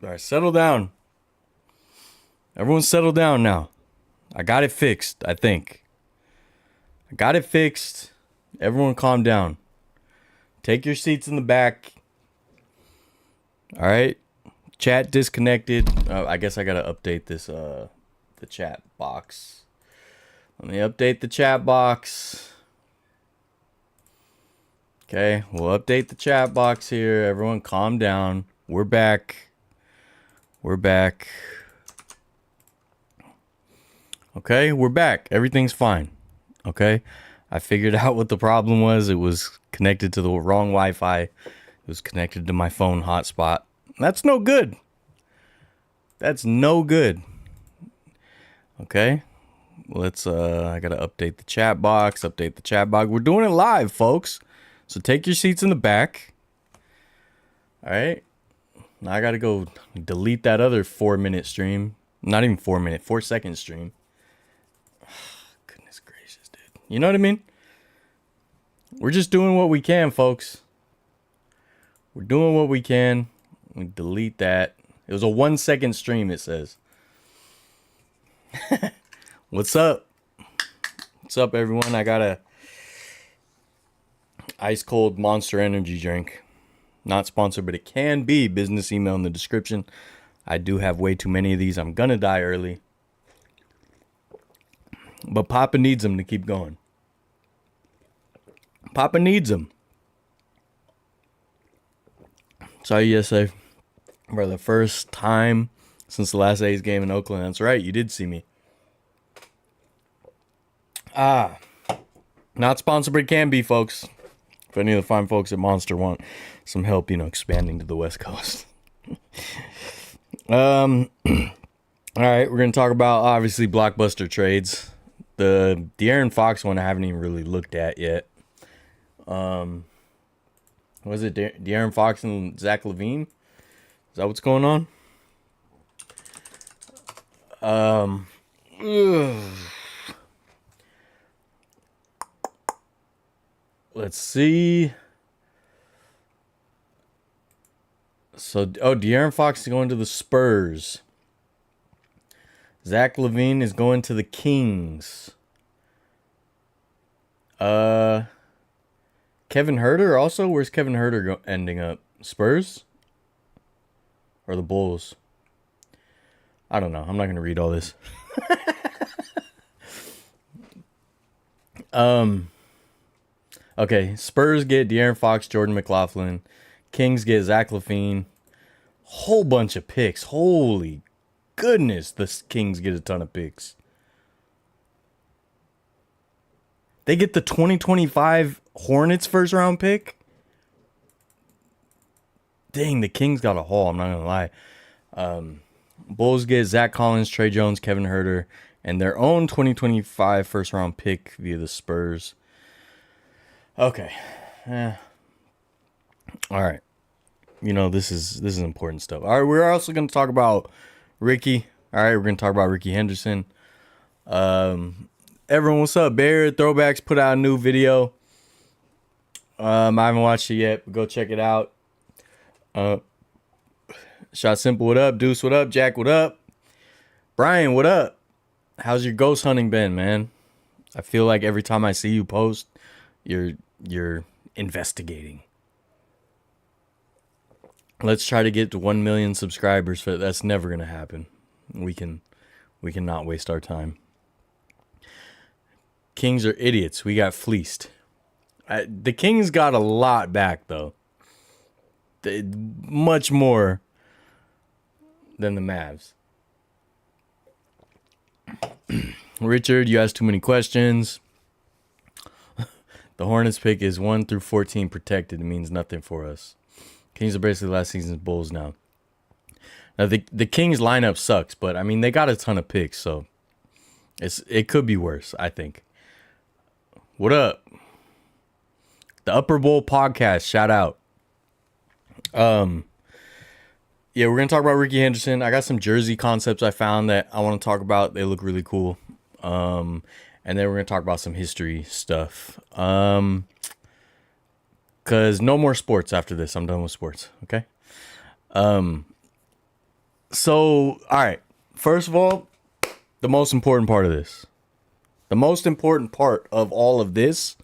All right, settle down. Everyone settle down now. I got it fixed, I think. I got it fixed. Everyone calm down. Take your seats in the back. All right. Chat disconnected. I guess I got to update this the chat box. Let me update the chat box. Okay, we'll update the chat box here. Everyone calm down. We're back. We're back. Okay, we're back. Everything's fine. Okay, I figured out what the problem was. It was connected to the wrong Wi-Fi. It was connected to my phone hotspot. That's no good. That's no good. Okay, let's, I gotta update the chat box. Update the chat box. We're doing it live, folks. So take your seats in the back. All right. Now I gotta go delete that other 4-minute stream. Not even 4-minute, 4-second stream. Goodness gracious, dude. You know what I mean? We're just doing what we can, folks. We're doing what we can. We delete that. It was a 1-second stream, it says. What's up? What's up, everyone? I got a ice cold Monster Energy drink. Not sponsored, but it can be. Business email in the description. I do have way too many of these. I'm gonna die early. But Papa needs them to keep going. Papa needs them. Saw you yesterday for the first time since the last A's game in Oakland. That's right, you did see me. Not sponsored, but it can be, folks. If any of the fine folks at Monster want some help, expanding to the West Coast. All right, we're going to talk about, obviously, Blockbuster trades. The De'Aaron Fox one I haven't even really looked at yet. Was it De'Aaron Fox and Zach LaVine? Is that what's going on? Let's see. So, De'Aaron Fox is going to the Spurs. Zach LaVine is going to the Kings. Kevin Huerter also? Where's Kevin Huerter ending up? Spurs? Or the Bulls? I don't know. I'm not going to read all this. Okay, Spurs get De'Aaron Fox, Jordan McLaughlin. Kings get Zach LaVine. Whole bunch of picks. Holy goodness, the Kings get a ton of picks. They get the 2025 Hornets first round pick. Dang, the Kings got a haul, I'm not going to lie. Bulls get Zach Collins, Trey Jones, Kevin Huerter, and their own 2025 first round pick via the Spurs. Okay. All right. This is important stuff. All right, we're also going to talk about Rickey. All right, we're going to talk about Rickey Henderson. Everyone, what's up? Bear Throwbacks put out a new video. I haven't watched it yet, but go check it out. Shot Simple, what up? Deuce, what up? Jack, what up? Brian, what up? How's your ghost hunting been, man? I feel like every time I see you post, you're investigating. Let's try to get to 1 million subscribers. That's never gonna happen. We cannot waste our time. Kings are idiots. We got fleeced. The Kings got a lot back though. Much more than the Mavs. Richard, you asked too many questions. The Hornets pick is 1 through 14 protected. It means nothing for us. Kings are basically last season's Bulls now. Now the Kings lineup sucks, but I mean they got a ton of picks, so it could be worse, I think. What up? The Upper Bowl podcast, shout out. Yeah, we're gonna talk about Rickey Henderson. I got some jersey concepts I found that I want to talk about. They look really cool. And then we're gonna talk about some history stuff. Cause no more sports after this. I'm done with sports. Okay. So, all right. First of all, the most important part of this. The most important part of all of this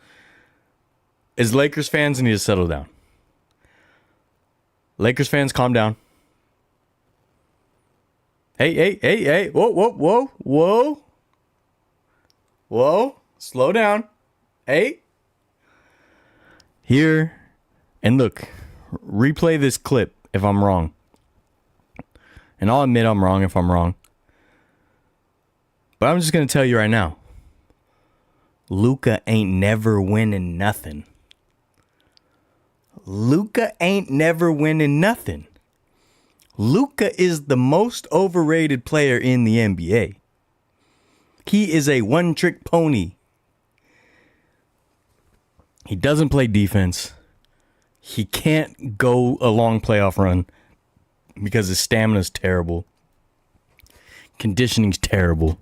is Lakers fans need to settle down. Lakers fans, calm down. Hey. Whoa. Slow down. Hey. Here. And look. Replay this clip if I'm wrong. And I'll admit I'm wrong if I'm wrong. But I'm just going to tell you right now. Luka ain't never winning nothing. Luka ain't never winning nothing. Luka is the most overrated player in the NBA. He is a one-trick pony. He doesn't play defense. He can't go a long playoff run because his stamina's terrible. Conditioning's terrible.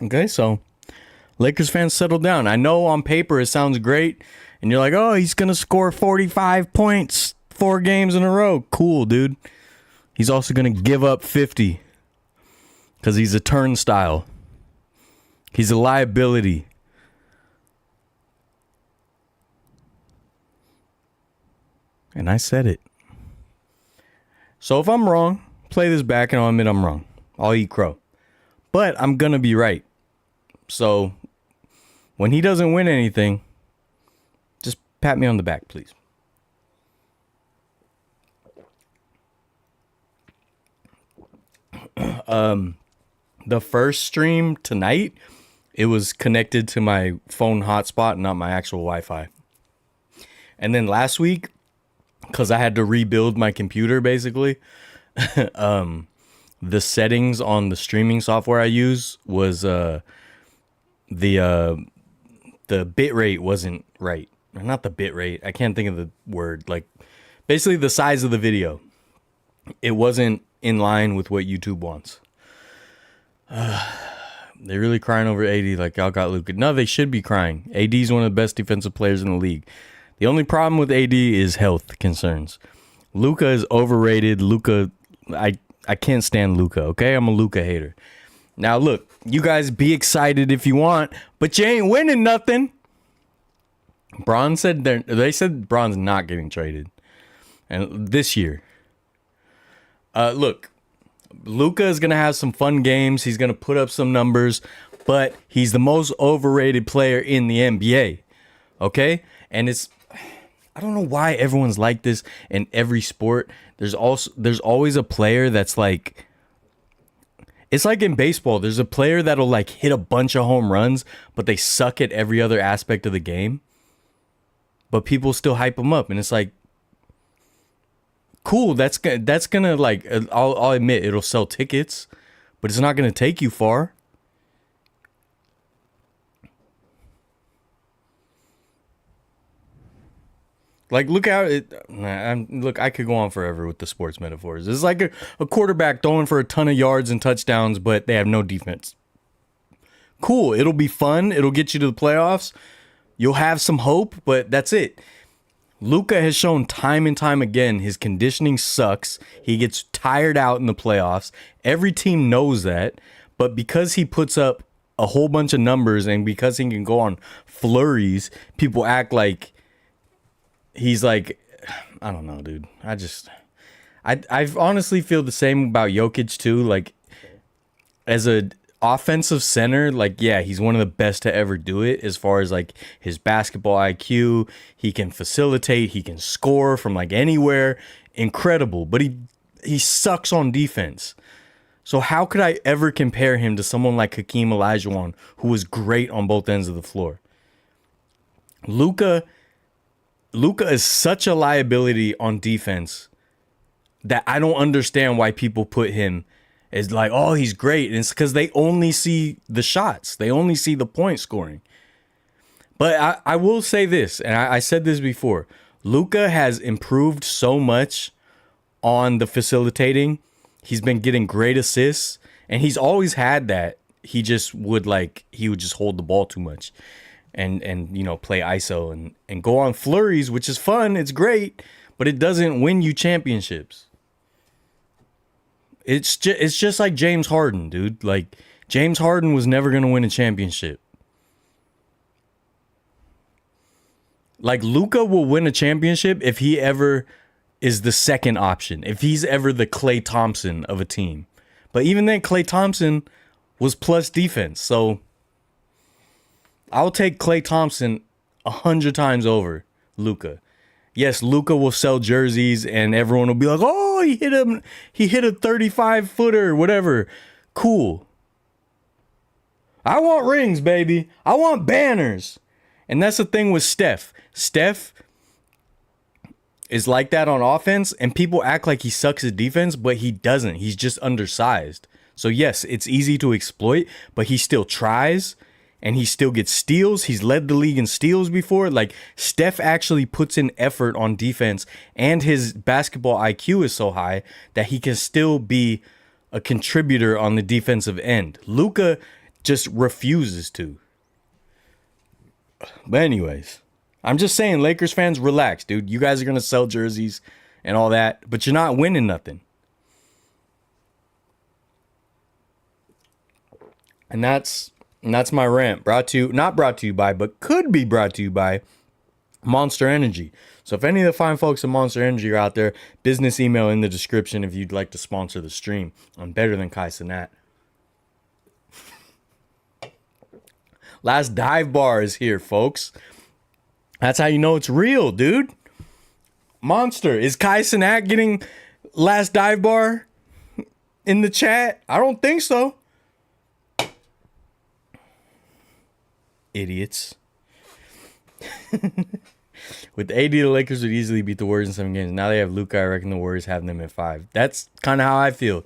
Okay, so Lakers fans, settle down. I know on paper it sounds great, and you're like, oh, he's going to score 45 points 4 games in a row. Cool, dude. He's also going to give up 50 because he's a turnstile. He's a liability. And I said it. So if I'm wrong, play this back and I'll admit I'm wrong. I'll eat crow. But I'm going to be right. So when he doesn't win anything, just pat me on the back, please. The first stream tonight, it was connected to my phone hotspot, not my actual Wi-Fi. And then last week, because I had to rebuild my computer, basically, the settings on the streaming software I use was the bit rate wasn't right. Or not the bit rate. I can't think of the word. Like, basically the size of the video. It wasn't in line with what YouTube wants. They're really crying over AD like y'all got Luka. No, they should be crying. AD is one of the best defensive players in the league. The only problem with AD is health concerns. Luka is overrated. Luka, I can't stand Luka, okay? I'm a Luka hater. Now, look, you guys be excited if you want, but you ain't winning nothing. Bron said they said Bron's not getting traded. And this year. Look, Luka is going to have some fun games. He's going to put up some numbers, but he's the most overrated player in the NBA. Okay? And I don't know why everyone's like this in every sport. There's always a player that's like, it's like in baseball. There's a player that'll like hit a bunch of home runs, but they suck at every other aspect of the game. But people still hype them up, and it's like, cool. That's gonna like, I'll admit it'll sell tickets, but it's not gonna take you far. Like, look out! Look, I could go on forever with the sports metaphors. It's like a quarterback throwing for a ton of yards and touchdowns, but they have no defense. Cool, it'll be fun. It'll get you to the playoffs. You'll have some hope, but that's it. Luka has shown time and time again his conditioning sucks. He gets tired out in the playoffs. Every team knows that, but because he puts up a whole bunch of numbers and because he can go on flurries, people act like he's like, I don't know, dude. I honestly feel the same about Jokic too. Like, as a offensive center, like, yeah, he's one of the best to ever do it as far as like his basketball IQ. He can facilitate, he can score from like anywhere. Incredible. But he sucks on defense. So how could I ever compare him to someone like Hakeem Olajuwon, who was great on both ends of the floor? Luka is such a liability on defense that I don't understand why people put him as like, oh, he's great. And it's because they only see the shots. They only see the point scoring. But I will say this, and I said this before. Luka has improved so much on the facilitating. He's been getting great assists, and he's always had that. He would just hold the ball too much. And play ISO and go on flurries, which is fun. It's great. but it doesn't win you championships. It's just like James Harden, dude. Like, James Harden was never going to win a championship. Like, Luka will win a championship if he ever is the second option, if he's ever the Klay Thompson of a team. But even then, Klay Thompson was plus defense. So I'll take Klay Thompson 100 times over Luka. Yes, Luka will sell jerseys and everyone will be like, oh, he hit a 35-footer, whatever. Cool. I want rings, baby. I want banners. And that's the thing with Steph. Steph is like that on offense, and people act like he sucks at defense, but he doesn't. He's just undersized. So yes, it's easy to exploit, but he still tries, and he still gets steals. He's led the league in steals before. Like, Steph actually puts in effort on defense, and his basketball IQ is so high that he can still be a contributor on the defensive end. Luka just refuses to. But anyways, I'm just saying, Lakers fans, relax, dude. You guys are going to sell jerseys and all that, but you're not winning nothing. And that's my rant. Not brought to you by, but could be brought to you by Monster Energy. So if any of the fine folks at Monster Energy are out there, business email in the description if you'd like to sponsor the stream. I'm better than Kai Cenat. Last dive bar is here, folks. That's how you know it's real, dude. Monster, is Kai Cenat getting last dive bar in the chat? I don't think so. Idiots. With AD, the Lakers would easily beat the Warriors in 7 games. Now they have Luka. I reckon the Warriors have them at 5. That's kind of how I feel.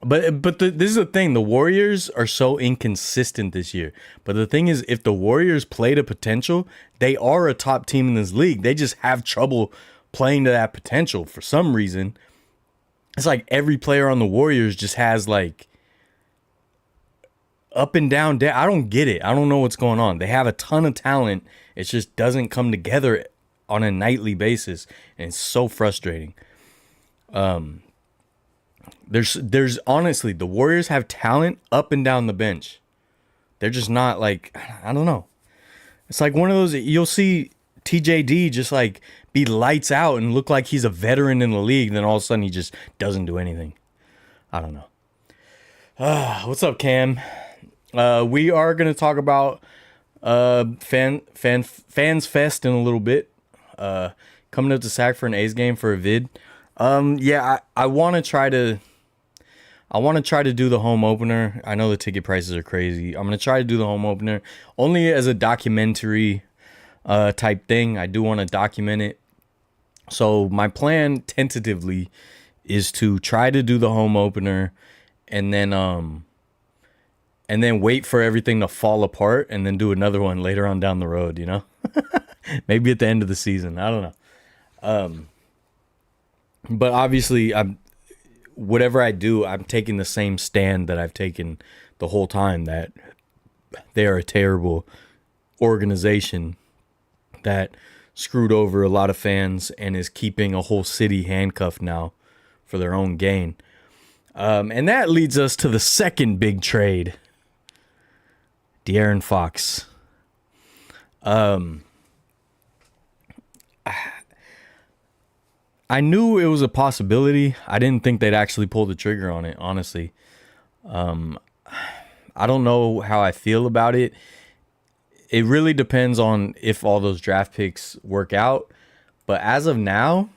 But this is the thing. The Warriors are so inconsistent this year. But the thing is, if the Warriors play to potential, they are a top team in this league. They just have trouble playing to that potential for some reason. It's like every player on the Warriors just has like up and down. I don't get it. I don't know what's going on. They have a ton of talent. It just doesn't come together on a nightly basis. And it's so frustrating. There's honestly, the Warriors have talent up and down the bench. They're just not like, I don't know. It's like one of those, you'll see TJD just like be lights out and look like he's a veteran in the league. And then all of a sudden he just doesn't do anything. I don't know. What's up, Cam? We are going to talk about Fans Fest in a little bit. Coming up to Sac for an A's game for a vid. Yeah, I want to try to do the home opener. I know the ticket prices are crazy. I'm going to try to do the home opener only as a documentary type thing. I do want to document it. So my plan tentatively is to try to do the home opener and then wait for everything to fall apart and then do another one later on down the road, you know? Maybe at the end of the season. I don't know. But obviously, whatever I do, I'm taking the same stand that I've taken the whole time, that they are a terrible organization that screwed over a lot of fans and is keeping a whole city handcuffed now for their own gain. And that leads us to the second big trade. De'Aaron Fox. I knew it was a possibility. I didn't think they'd actually pull the trigger on it, honestly. I don't know how I feel about it. It really depends on if all those draft picks work out. But as of now,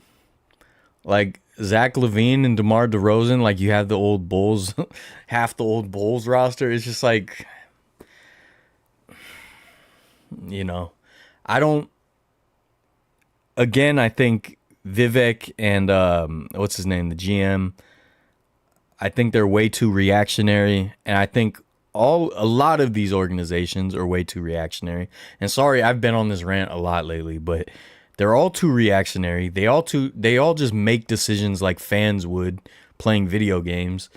like Zach LaVine and DeMar DeRozan, like you have the old Bulls, half the old Bulls roster. It's just like, you know, I think Vivek and what's his name, the GM, I think they're way too reactionary, and I think a lot of these organizations are way too reactionary. And sorry, I've been on this rant a lot lately, but they're all too reactionary. They all just make decisions like fans would playing video games.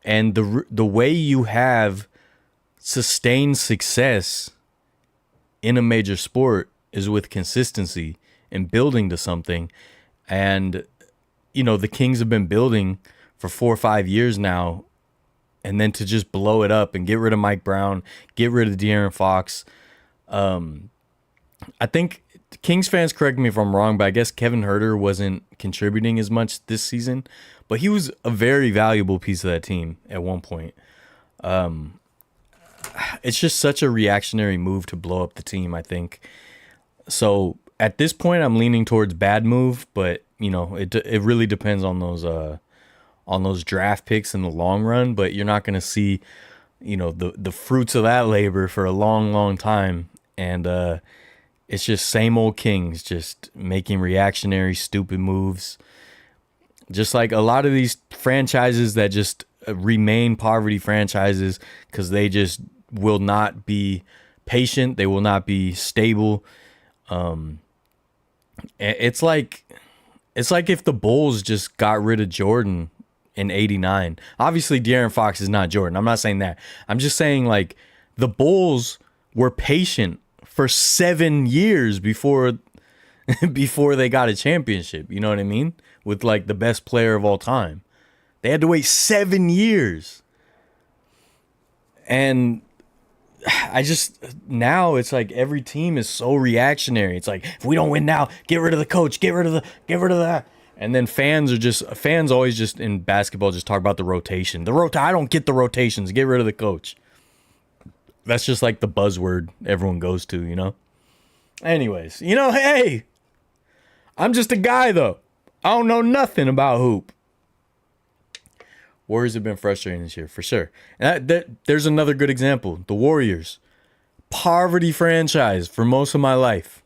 And the way you have sustained success in a major sport is with consistency and building to something. And, the Kings have been building for 4 or 5 years now. And then to just blow it up and get rid of Mike Brown, get rid of De'Aaron Fox. I think Kings fans, correct me if I'm wrong, but I guess Kevin Huerter wasn't contributing as much this season. But he was a very valuable piece of that team at one point. It's just such a reactionary move to blow up the team, I think. So at this point, I'm leaning towards bad move, but it really depends on those draft picks in the long run. But you're not going to see, the fruits of that labor for a long, long time. And it's just same old Kings, just making reactionary, stupid moves. Just like a lot of these franchises that just remain poverty franchises because they just will not be patient. They will not be stable. It's like if the Bulls just got rid of Jordan in '89. Obviously, De'Aaron Fox is not Jordan. I'm not saying that. I'm just saying like the Bulls were patient for 7 years before they got a championship. You know what I mean? With like the best player of all time. They had to wait 7 years. And now it's like every team is so reactionary. It's like, if we don't win now, get rid of the coach, get rid of that. And then fans always just in basketball just talk about the rotation. I don't get the rotations. Get rid of the coach. That's just like the buzzword everyone goes to, Anyways, hey, I'm just a guy though. I don't know nothing about hoop. Warriors have been frustrating this year, for sure. And there's another good example. The Warriors. Poverty franchise for most of my life.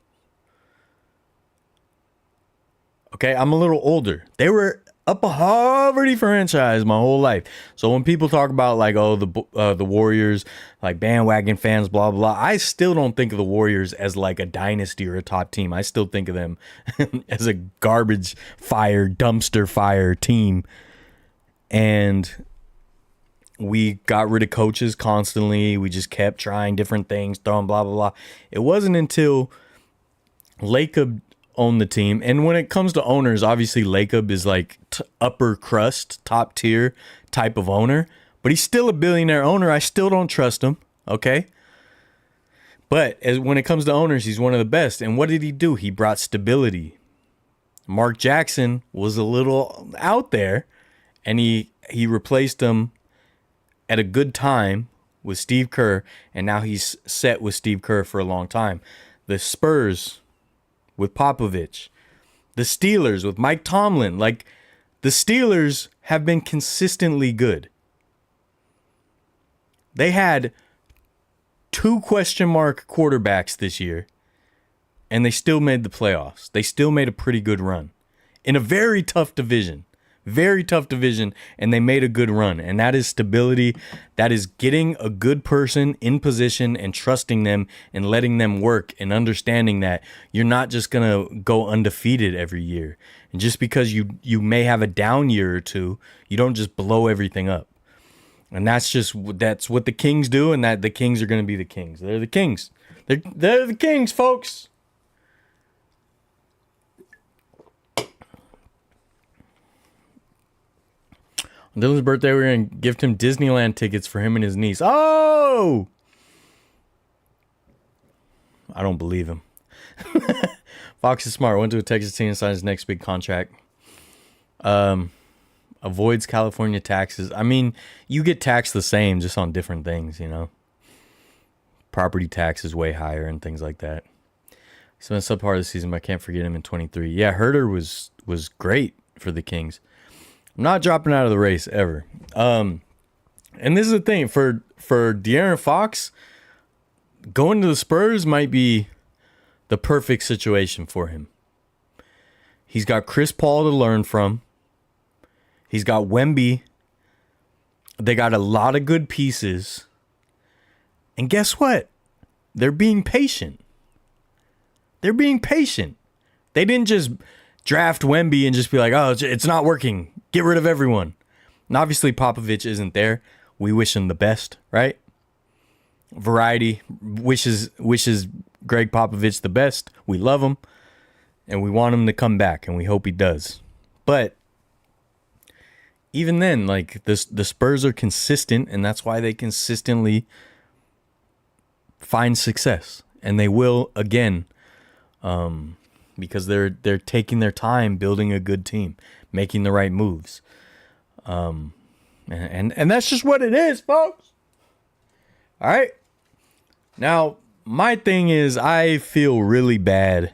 Okay, I'm a little older. They were a poverty franchise my whole life. So when people talk about like, the Warriors, like bandwagon fans, blah, blah, blah, I still don't think of the Warriors as like a dynasty or a top team. I still think of them as a garbage fire, dumpster fire team. And we got rid of coaches constantly. We just kept trying different things, throwing blah, blah, blah. It wasn't until Lacob owned the team. And when it comes to owners, obviously Lacob is like upper crust, top tier type of owner. But he's still a billionaire owner. I still don't trust him, okay? But when it comes to owners, he's one of the best. And what did he do? He brought stability. Mark Jackson was a little out there. And he replaced him at a good time with Steve Kerr, and now he's set with Steve Kerr for a long time. The Spurs with Popovich. The Steelers with Mike Tomlin. Like, the Steelers have been consistently good. They had 2 question mark quarterbacks this year, and they still made the playoffs. They still made a pretty good run in a very tough division. Very tough division, and they made a good run. And that is stability. That is getting a good person in position and trusting them and letting them work and understanding that you're not just going to go undefeated every year. And just because you may have a down year or two, you don't just blow everything up. And that's what the Kings do, and that the Kings are going to be the Kings. They're the Kings. They're the Kings, folks. On Dylan's birthday, we're going to gift him Disneyland tickets for him and his niece. Oh! I don't believe him. Fox is smart. Went to a Texas team and signed his next big contract. Avoids California taxes. I mean, you get taxed the same, just on different things, Property tax is way higher and things like that. He's been a subpart of the season, but I can't forget him in 23. Yeah, Herter was great for the Kings. I'm not dropping out of the race ever. And this is the thing. For De'Aaron Fox, going to the Spurs might be the perfect situation for him. He's got Chris Paul to learn from. He's got Wemby. They got a lot of good pieces. And guess what? They're being patient. They didn't just draft Wemby and just be like, oh, it's not working. Get rid of everyone. And obviously Popovich isn't there. We wish him the best, right? Variety wishes Greg Popovich the best. We love him. and we want him to come back, and we hope he does. But even then, like the Spurs are consistent, and that's why they consistently find success, and they will again, because they're taking their time building a good team, making the right moves, and that's just what it is, folks. All right. Now, my thing is, I feel really bad.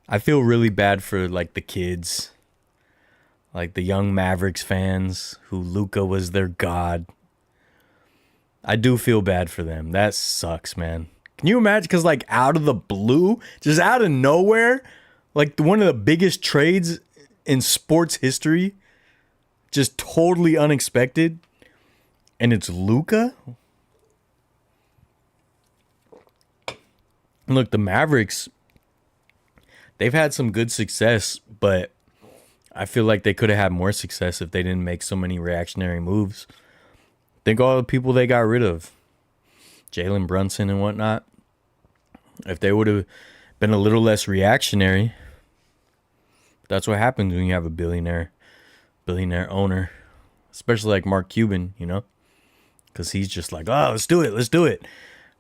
I feel really bad for like the kids, like the young Mavericks fans who Luka was their god. I do feel bad for them. That sucks, man. Can you imagine? Because like out of the blue, just out of nowhere, like one of the biggest trades in sports history, just totally unexpected, and it's Luka. Look, the Mavericks, they've had some good success, but I feel like they could have had more success if they didn't make so many reactionary moves. Think all the people they got rid of, Jalen Brunson and whatnot. If they would have been a little less reactionary, that's what happens when you have a billionaire owner, especially like Mark Cuban, you know, because he's just like, oh, let's do it,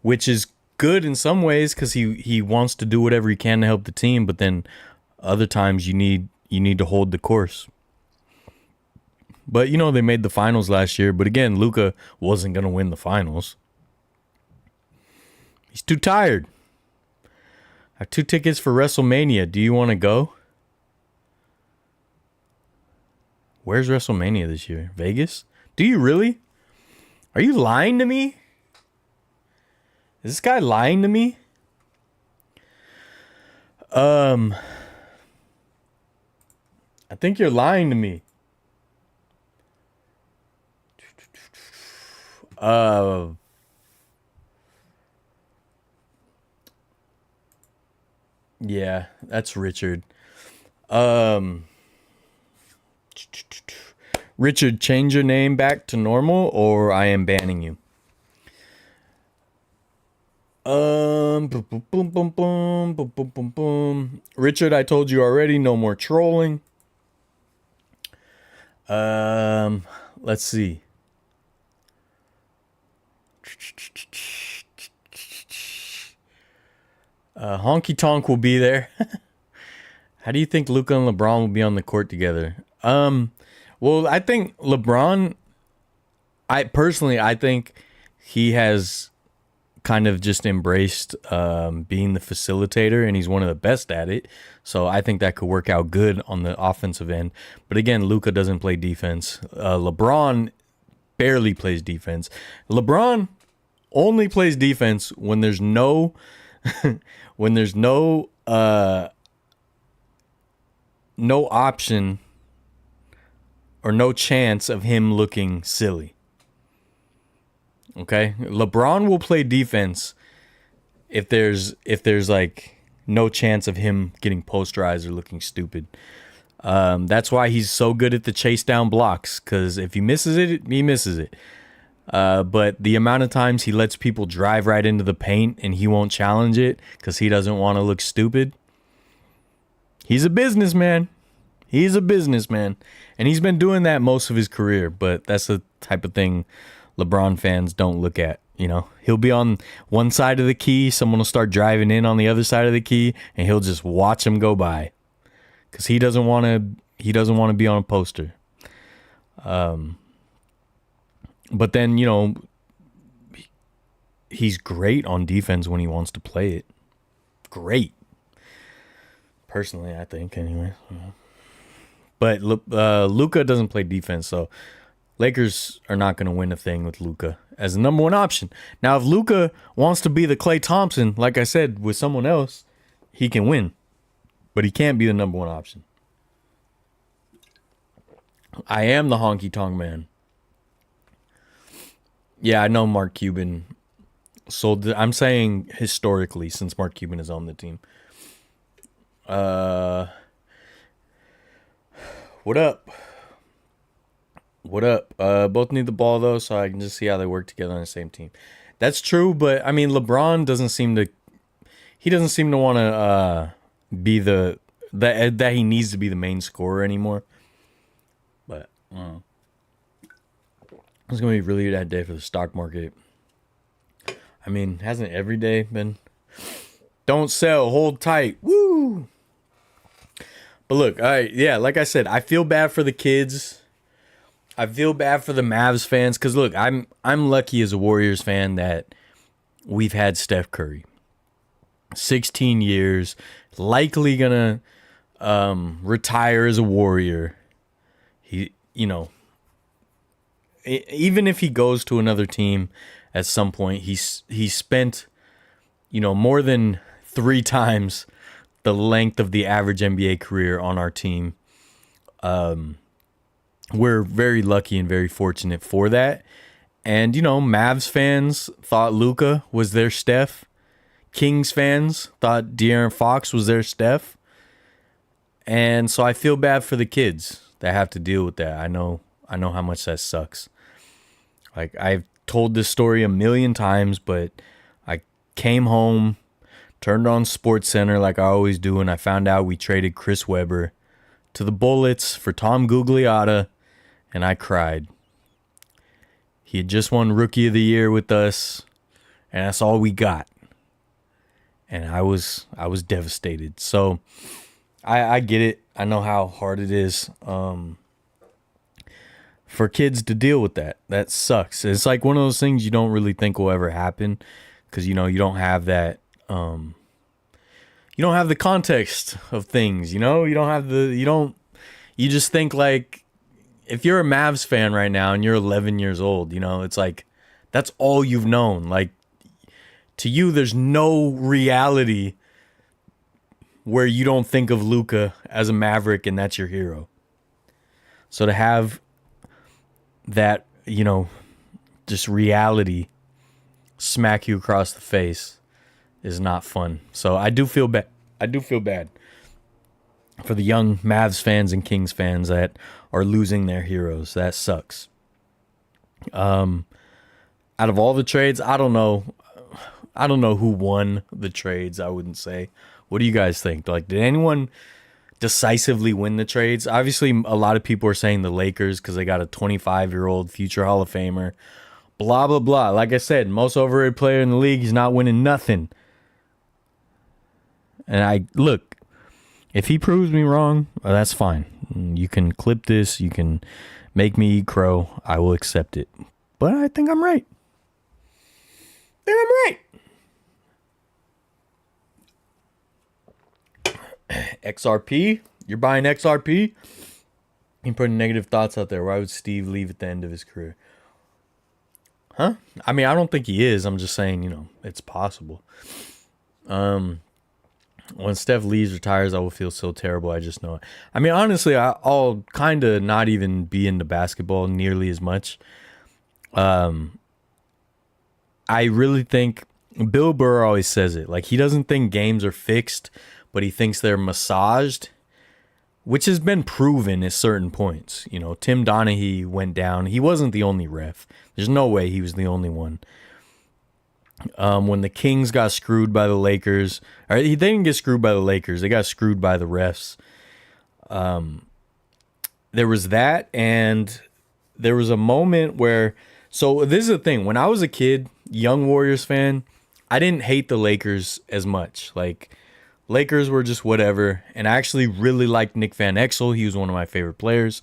which is good in some ways because he wants to do whatever he can to help the team, but then other times you need to hold the course. But, you know, they made the finals last year. But again, Luka wasn't going to win the finals. He's too tired. I have 2 tickets for WrestleMania. Do you want to go? Where's WrestleMania this year? Vegas? Do you really? Are you lying to me? Is this guy lying to me? I think you're lying to me. Yeah, that's Richard. Richard, change your name back to normal or I am banning you. Boom, boom, boom, boom, boom, boom, boom, boom. Richard, I told you already, no more trolling. Let's see. Honky Tonk will be there. How do you think Luka and LeBron will be on the court together? Well, I think LeBron, I think he has kind of just embraced being the facilitator, and he's one of the best at it. So I think that could work out good on the offensive end. But again, Luka doesn't play defense. LeBron barely plays defense. LeBron only plays defense when there's no no option or no chance of him looking silly. Okay? LeBron will play defense if there's like no chance of him getting posterized or looking stupid. That's why he's so good at the chase down blocks, because if he misses it, he misses it. But the amount of times he lets people drive right into the paint and he won't challenge it because he doesn't want to look stupid. He's a businessman. He's a businessman. And he's been doing that most of his career, but that's the type of thing LeBron fans don't look at. You know, he'll be on one side of the key, someone will start driving in on the other side of the key, and he'll just watch them go by because he doesn't want to be on a poster. But then, you know, he's great on defense when he wants to play it. Great. Personally, I think, anyway. But Luka doesn't play defense, so Lakers are not going to win a thing with Luka as the number one option. Now, if Luka wants to be the Klay Thompson, like I said, with someone else, he can win. But he can't be the number one option. I am the honky tonk man. Yeah, I know Mark Cuban sold it. I'm saying historically, since Mark Cuban is on the team. What up? What up? Both need the ball, though, so I can just see how they work together on the same team. That's true, but, I mean, LeBron doesn't seem to... He doesn't seem to want to be that he needs to be the main scorer anymore. But it's gonna be really bad day for the stock market. I mean, hasn't every day been? Don't sell, hold tight, woo. But look, like I said, I feel bad for the kids. I feel bad for the Mavs fans because look, I'm lucky as a Warriors fan that we've had Steph Curry. 16 years, likely gonna retire as a Warrior. He, even if he goes to another team at some point, he's spent, more than 3 times the length of the average NBA career on our team. We're very lucky and very fortunate for that. And, Mavs fans thought Luka was their Steph. Kings fans thought De'Aaron Fox was their Steph. And so I feel bad for the kids that have to deal with that. I know how much that sucks. Like, I've told this story a million times, but I came home, turned on SportsCenter like I always do, and I found out we traded Chris Webber to the Bullets for Tom Gugliotta, and I cried. He had just won Rookie of the Year with us, and that's all we got. And I was devastated. So I get it. I know how hard it is for kids to deal with that. That sucks. It's like one of those things you don't really think will ever happen because, you don't have that. You don't have the context of things, you just think like if you're a Mavs fan right now and you're 11 years old, it's like that's all you've known. Like to you, there's no reality where you don't think of Luka as a Maverick and that's your hero. So to have that, just reality smack you across the face is not fun. So I do feel bad. For the young Mavs fans and Kings fans that are losing their heroes. That sucks. Out of all the trades, I don't know who won the trades, I wouldn't say. What do you guys think? Like, did anyone decisively win the trades? Obviously, a lot of people are saying the Lakers because they got a 25-year-old future Hall of Famer. Blah, blah, blah. Like I said, most overrated player in the league, he's not winning nothing. And look, if he proves me wrong, that's fine. You can clip this. You can make me eat crow. I will accept it. But I think I'm right. XRP? You're buying XRP? You're putting negative thoughts out there. Why would Steve leave at the end of his career? Huh? I mean, I don't think he is. I'm just saying, it's possible. When Steph leaves, retires, I will feel so terrible. I just know it. I mean, honestly, I'll kind of not even be into basketball nearly as much. I really think Bill Burr always says it. Like, he doesn't think games are fixed, but he thinks they're massaged, which has been proven at certain points. Tim Donaghy went down. He wasn't the only ref. There's no way he was the only one. When the Kings got screwed by the Lakers, they didn't get screwed by the Lakers. They got screwed by the refs. There was that, and there was a moment where. So this is the thing. When I was a kid, young Warriors fan, I didn't hate the Lakers as much. Like, Lakers were just whatever, and I actually really liked Nick Van Exel. He was one of my favorite players.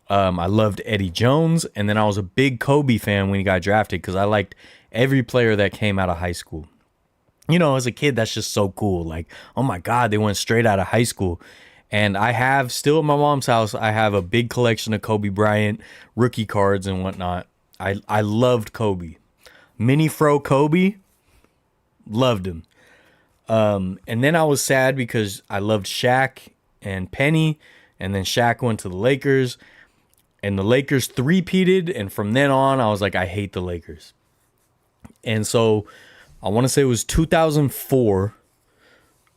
I loved Eddie Jones, and then I was a big Kobe fan when he got drafted because I liked every player that came out of high school. As a kid, that's just so cool. Like, oh my God, they went straight out of high school. And I have, still at my mom's house, I have a big collection of Kobe Bryant rookie cards and whatnot. I loved Kobe. Mini Fro Kobe, loved him. And then I was sad because I loved Shaq and Penny, and then Shaq went to the Lakers, and the Lakers three-peated, and from then on, I was like, I hate the Lakers. And so I want to say it was 2004,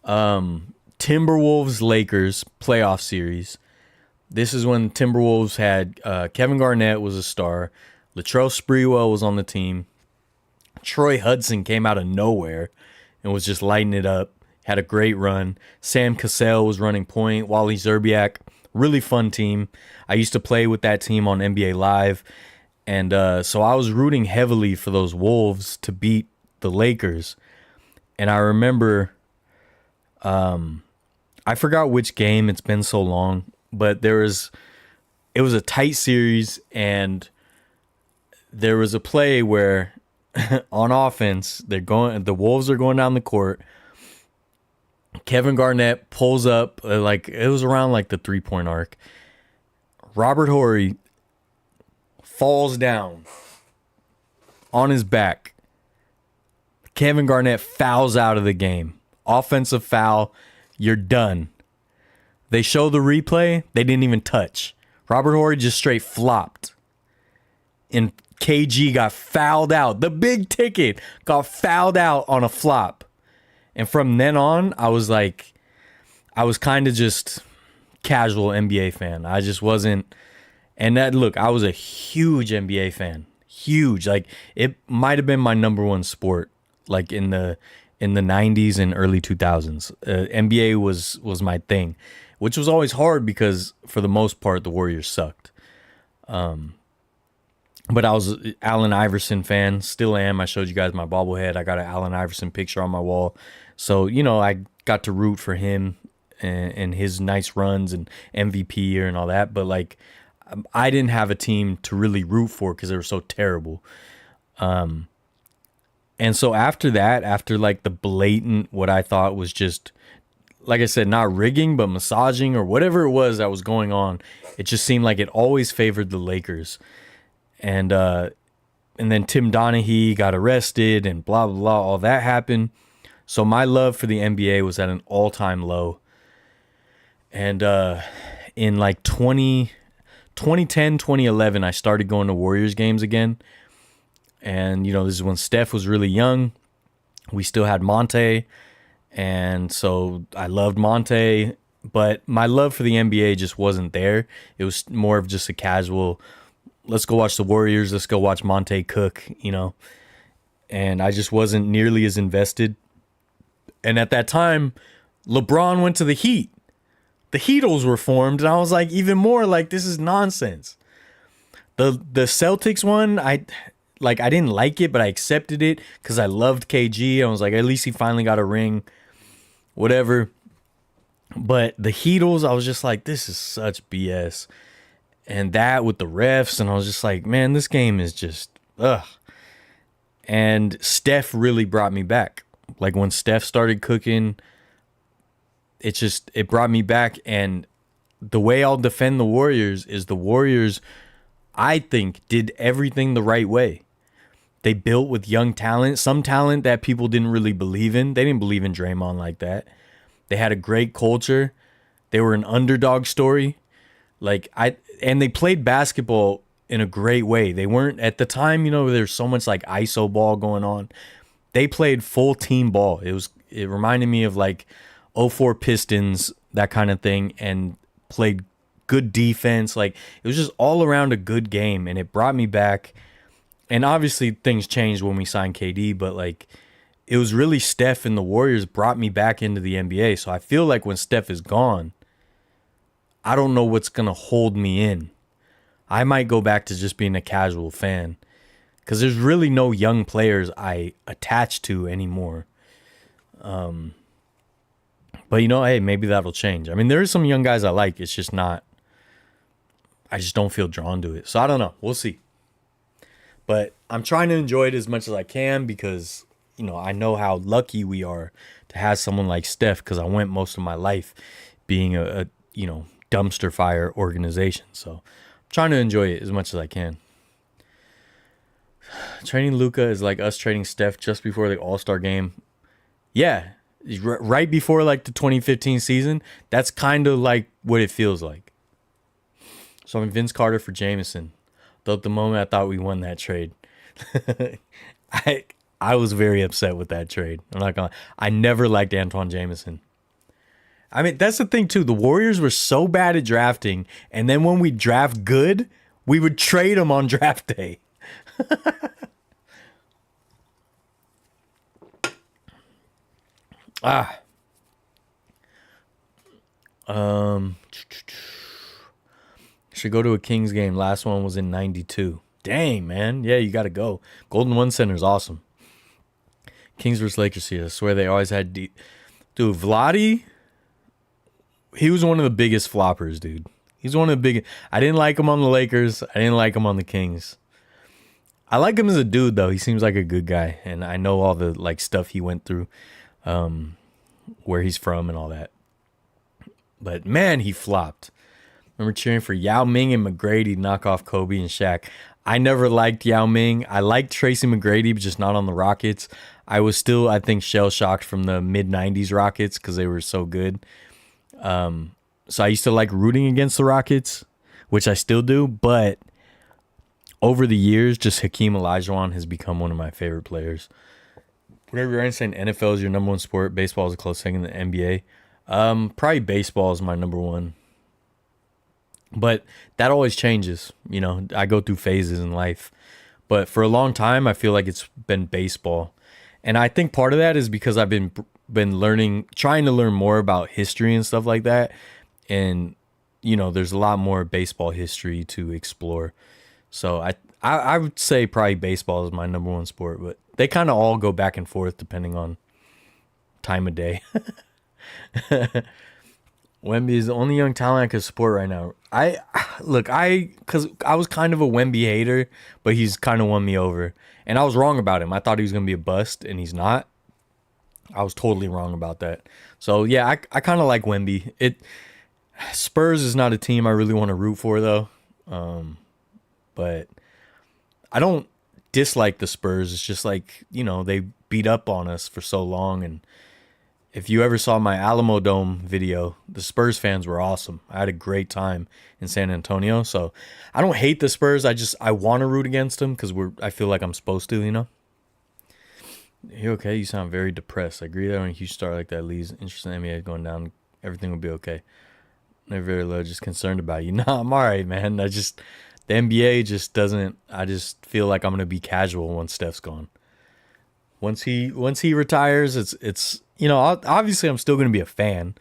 Timberwolves Lakers playoff series. This is when Timberwolves had Kevin Garnett was a star, Latrell Sprewell was on the team, Troy Hudson came out of nowhere and was just lighting it up. had a great run. Sam Cassell was running point. Wally Zerbiak, really fun team. I used to play with that team on NBA Live. And so I was rooting heavily for those Wolves to beat the Lakers. And I remember, I forgot which game, it's been so long, but it was a tight series, and there was a play where on offense, the Wolves are going down the court. Kevin Garnett pulls up, like it was around like the 3-point arc. Robert Horry falls down on his back. Kevin Garnett fouls out of the game. Offensive foul. You're done. They show the replay. They didn't even touch. Robert Horry just straight flopped. And KG got fouled out. The big ticket got fouled out on a flop. And from then on, I was kind of just casual NBA fan. I just wasn't. And look, I was a huge NBA fan. Huge. Like, it might have been my number one sport, like in the 90s and early 2000s. NBA was my thing, which was always hard because for the most part the Warriors sucked. But I was an Allen Iverson fan, still am. I showed you guys my bobblehead. I got an Allen Iverson picture on my wall. So, I got to root for him and his nice runs and MVP year and all that. But like, I didn't have a team to really root for because they were so terrible. And so after that, after like the blatant, what I thought was just, like I said, not rigging, but massaging or whatever it was that was going on, it just seemed like it always favored the Lakers. And then Tim Donaghy got arrested and blah, blah, blah, all that happened. So my love for the NBA was at an all-time low. And in like 2010, 2011, I started going to Warriors games again. And, this is when Steph was really young. We still had Monte. And so I loved Monte. But my love for the NBA just wasn't there. It was more of just a casual, let's go watch the Warriors. Let's go watch Monte cook, And I just wasn't nearly as invested. And at that time, LeBron went to the Heat. The Heatles were formed. And I was like, even more like, this is nonsense. The Celtics one, I didn't like it, but I accepted it because I loved KG. I was like, at least he finally got a ring. Whatever. But the Heatles, I was just like, this is such BS. And that with the refs, and I was just like, man, this game is just, ugh. And Steph really brought me back. Like when Steph started cooking, it brought me back. And the way I'll defend the Warriors is the Warriors, I think, did everything the right way. They built with young talent, some talent that people didn't really believe in. They didn't believe in Draymond like that. They had a great culture. They were an underdog story. And they played basketball in a great way. They weren't, at the time, there's so much like ISO ball going on. They played full team ball. It reminded me of like 04 Pistons, that kind of thing, and played good defense. Like, it was just all around a good game, and it brought me back. And obviously things changed when we signed KD, but like, it was really Steph and the Warriors brought me back into the NBA. So I feel like when Steph is gone, I don't know what's going to hold me in. I might go back to just being a casual fan because there's really no young players I attach to anymore. But hey, maybe that'll change. I mean, there are some young guys I like. It's just not, I just don't feel drawn to it. So I don't know. We'll see. But I'm trying to enjoy it as much as I can because, I know how lucky we are to have someone like Steph because I went most of my life being a dumpster fire organization. So I'm trying to enjoy it as much as I can. Training Luka is like us trading Steph just before the All-Star game. Yeah, right before like the 2015 season. That's kind of like what it feels like. So I'm Vince Carter for Jameson. Though at the moment I thought we won that trade. I was very upset with that trade. I'm not gonna. I never liked Antoine Jameson. I mean, that's the thing too. The Warriors were so bad at drafting, and then when we draft good, we would trade them on draft day. Um, should go to a Kings game. Last one was in '92. Dang, man. Yeah, you got to go. Golden One Center is awesome. Kings versus Lakers here. I swear they always had dude, Vladi, he was one of the biggest floppers, dude. He's one of the big. I didn't like him on the Lakers. I didn't like him on the Kings. I like him as a dude though. He seems like a good guy, and I know all the like stuff he went through, where he's from and all that. But man, he flopped. Remember cheering for Yao Ming and McGrady to knock off Kobe and Shaq. I never liked Yao Ming. I liked Tracy McGrady, but just not on the Rockets. I was still, I think, shell shocked from the mid '90s Rockets because they were so good. So I used to like rooting against the Rockets, which I still do. But over the years, just Hakeem Olajuwon has become one of my favorite players. Whatever you're saying, NFL is your number one sport. Baseball is a close second to the NBA. Probably baseball is my number one. But that always changes. You know, I go through phases in life. But for a long time, I feel like it's been baseball. And I think part of that is because I've been trying to learn more about history and stuff like that. And, you know, there's a lot more baseball history to explore. So I would say probably baseball is my number one sport. But they kind of all go back and forth depending on time of day. Wemby is the only young talent I could support right now. Because I was kind of a Wemby hater, but he's kind of won me over. And I was wrong about him. I thought he was going to be a bust, and he's not. I was totally wrong about that. So, yeah, I kind of like Wemby. Spurs is not a team I really want to root for, though. But I don't dislike the Spurs. It's just like, you know, they beat up on us for so long, and if you ever saw my Alamo Dome video, the Spurs fans were awesome. I had a great time in San Antonio. So I don't hate the Spurs. I want to root against them because I feel like I'm supposed to, you know. You okay? You sound very depressed. I agree that when a huge star like that leaves, interest in the NBA going down, everything will be okay. Never very low, just concerned about you. No, I'm all right, man. The NBA just doesn't. I just feel like I'm gonna be casual once Steph's gone. Once he retires, it's. You know, obviously I'm still going to be a fan.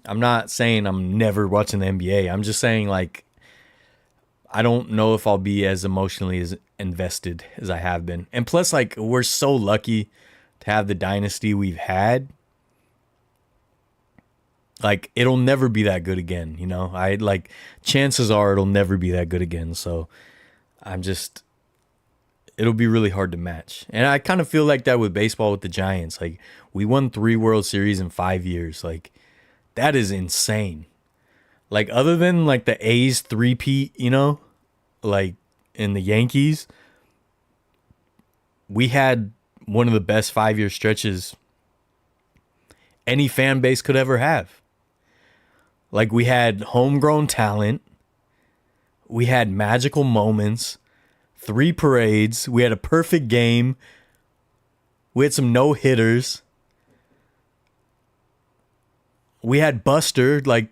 I'm not saying I'm never watching the NBA. I'm just saying, like, I don't know if I'll be as emotionally as invested as I have been. And plus, like, we're so lucky to have the dynasty we've had. Like, it'll never be that good again, you know? Chances are it'll never be that good again. So it'll be really hard to match. And I kind of feel like that with baseball with the Giants. Like, we won 3 World Series in 5 years. Like, that is insane. Like, other than, like, the A's three-peat, you know, like, in the Yankees, we had one of the best 5-year stretches any fan base could ever have. Like, we had homegrown talent. We had magical moments. 3 parades. We had a perfect game. We had some no-hitters. We had Buster, like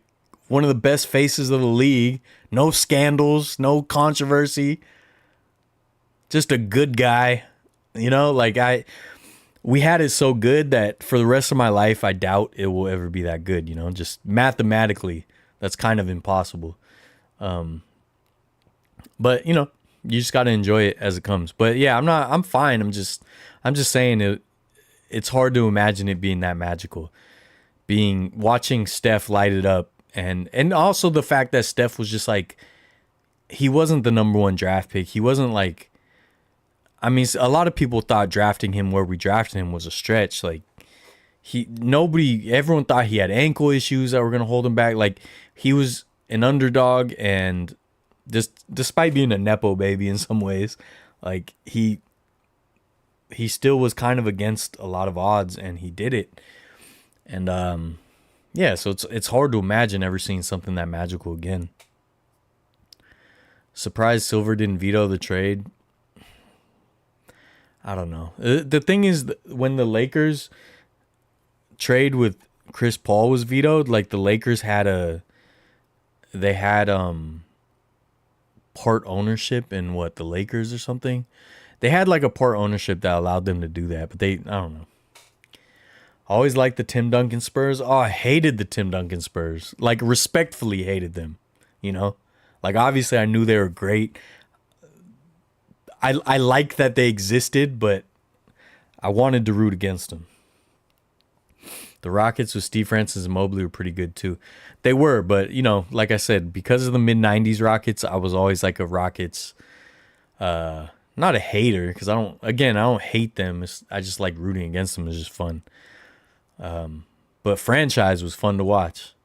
one of the best faces of the league. No scandals, no controversy. Just a good guy. You know, like we had it so good that for the rest of my life, I doubt it will ever be that good, you know, just mathematically, that's kind of impossible. But, you know, you just got to enjoy it as it comes. But yeah, I'm fine. I'm just saying it's hard to imagine it being that magical. Watching Steph light it up, and also the fact that Steph was just like, he wasn't the number 1 draft pick. He wasn't like, I mean, a lot of people thought drafting him where we drafted him was a stretch. Like, everyone thought he had ankle issues that were going to hold him back. Like, he was an underdog, and despite being a Nepo baby in some ways, like, he still was kind of against a lot of odds, and he did it. And yeah, so it's hard to imagine ever seeing something that magical again. Surprised Silver didn't veto the trade. I don't know. The thing is, when the Lakers trade with Chris Paul was vetoed, like, the Lakers had part ownership in the Lakers or something. They had like a part ownership that allowed them to do that, but I don't know. I always liked the Tim Duncan Spurs. Oh, I hated the Tim Duncan Spurs. Like, respectfully hated them, you know? Like, obviously, I knew they were great. I like that they existed, but I wanted to root against them. The Rockets with Steve Francis and Mobley were pretty good, too. They were, but, you know, like I said, because of the mid-90s Rockets, I was always like a Rockets, not a hater, because I don't hate them. I just like rooting against them. It's just fun. But franchise was fun to watch.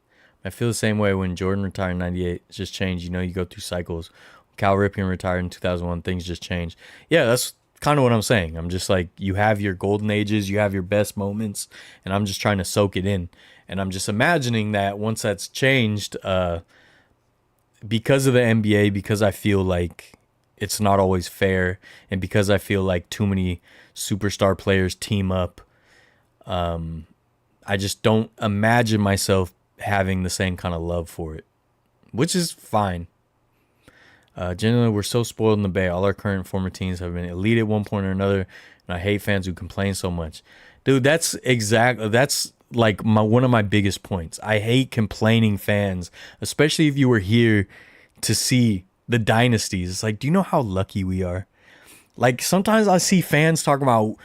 I feel the same way when Jordan retired in 98. It's just changed. You know, you go through cycles. Cal Ripken retired in 2001. Things just change. Yeah, that's kind of what I'm saying. I'm just like, you have your golden ages, you have your best moments, and I'm just trying to soak it in. And I'm just imagining that once that's changed, because of the NBA, because I feel like it's not always fair, and because I feel like too many superstar players team up, I just don't imagine myself having the same kind of love for it, which is fine. Generally, we're so spoiled in the Bay. All our current and former teams have been elite at one point or another, and I hate fans who complain so much. Dude, that's like one of my biggest points. I hate complaining fans, especially if you were here to see the dynasties. It's like, do you know how lucky we are? Like, sometimes I see fans talking about,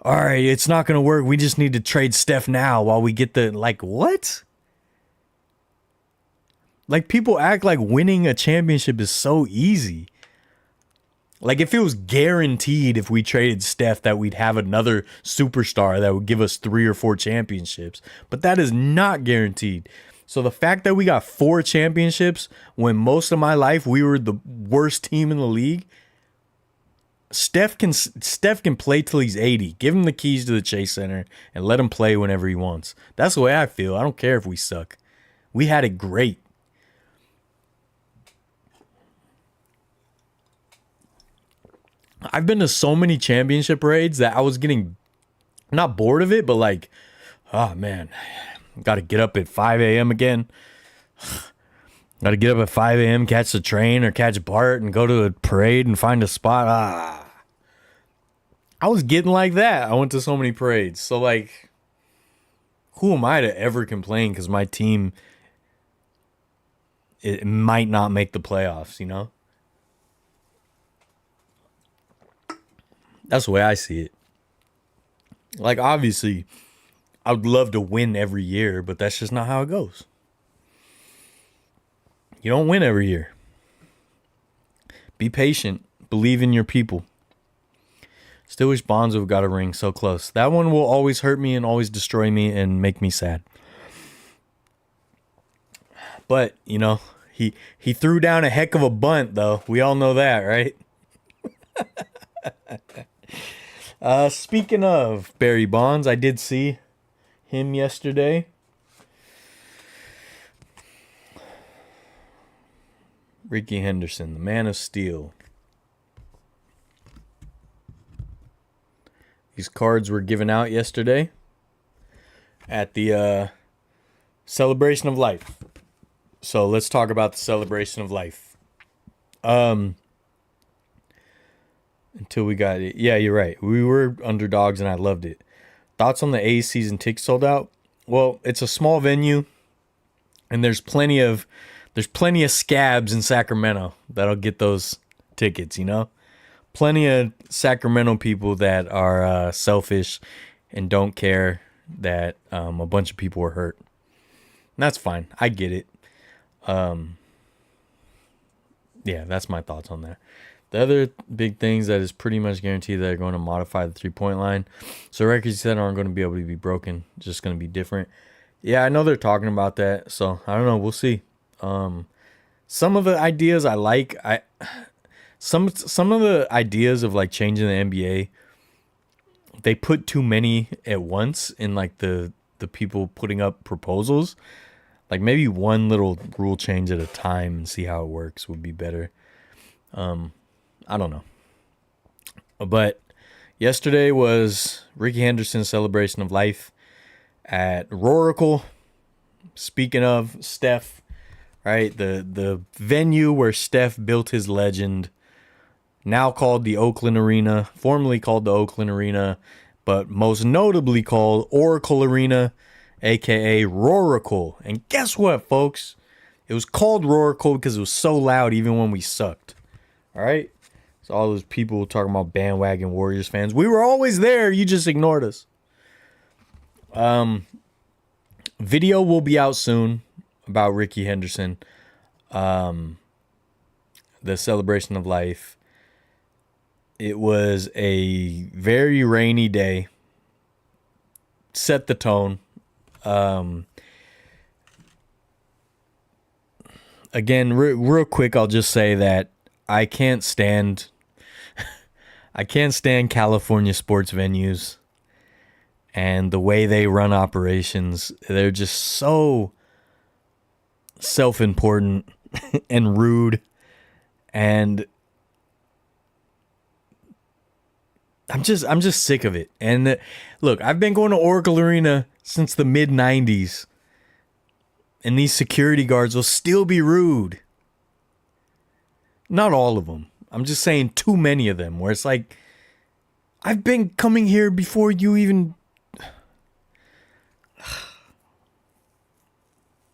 all right, it's not going to work. We just need to trade Steph now while we get the, like, what? Like, people act like winning a championship is so easy. Like, if it was guaranteed if we traded Steph that we'd have another superstar that would give us 3 or 4 championships. But that is not guaranteed. So the fact that we got 4 championships when most of my life we were the worst team in the league. Steph can play till he's 80. Give him the keys to the Chase Center and let him play whenever he wants. That's the way I feel. I don't care if we suck. We had it great. I've been to so many championship raids that I was getting not bored of it, but like, oh man, got to get up at 5 a.m. again. Got to get up at 5 a.m., catch the train or catch BART and go to a parade and find a spot. I was getting like that. I went to so many parades. So like, who am I to ever complain because my team, it might not make the playoffs, you know? That's the way I see it. Like, obviously, I would love to win every year, but that's just not how it goes. You don't win every year. Be patient. Believe in your people. Still wish Bonzo got a ring so close. That one will always hurt me and always destroy me and make me sad. But, you know, he threw down a heck of a bunt, though. We all know that, right? Speaking of Barry Bonds, I did see him yesterday. Rickey Henderson, the man of steel. These cards were given out yesterday at the Celebration of Life. So let's talk about the Celebration of Life. Until we got it. Yeah, you're right. We were underdogs and I loved it. Thoughts on the A's season tickets sold out? Well, it's a small venue and there's plenty of scabs in Sacramento that'll get those tickets, you know? Plenty of Sacramento people that are selfish and don't care that a bunch of people were hurt. And that's fine. I get it. Yeah, that's my thoughts on that. The other big things that is pretty much guaranteed that they're going to modify the 3-point line. So records set aren't going to be able to be broken. It's just going to be different. Yeah, I know they're talking about that. So I don't know. We'll see. Some of the ideas I like. Some of the ideas of like changing the NBA, they put too many at once in like the people putting up proposals. Like maybe one little rule change at a time and see how it works would be better. I don't know. But yesterday was Rickey Henderson's Celebration of Life at Roracle. Speaking of Steph, right? The venue where Steph built his legend, now called the Oakland Arena, formerly called the Oakland Arena, but most notably called Oracle Arena, aka Roracle. And guess what, folks? It was called Roracle because it was so loud even when we sucked. All right? So all those people talking about bandwagon Warriors fans, we were always there. You just ignored us. Video will be out soon about Rickey Henderson. The celebration of life. It was a very rainy day. Set the tone. Again, real quick, I'll just say that I can't stand California sports venues and the way they run operations. They're just so self-important and rude, and I'm just sick of it. And look, I've been going to Oracle Arena since the mid 90s, and these security guards will still be rude. Not all of them. I'm just saying too many of them, where it's like, I've been coming here before you even...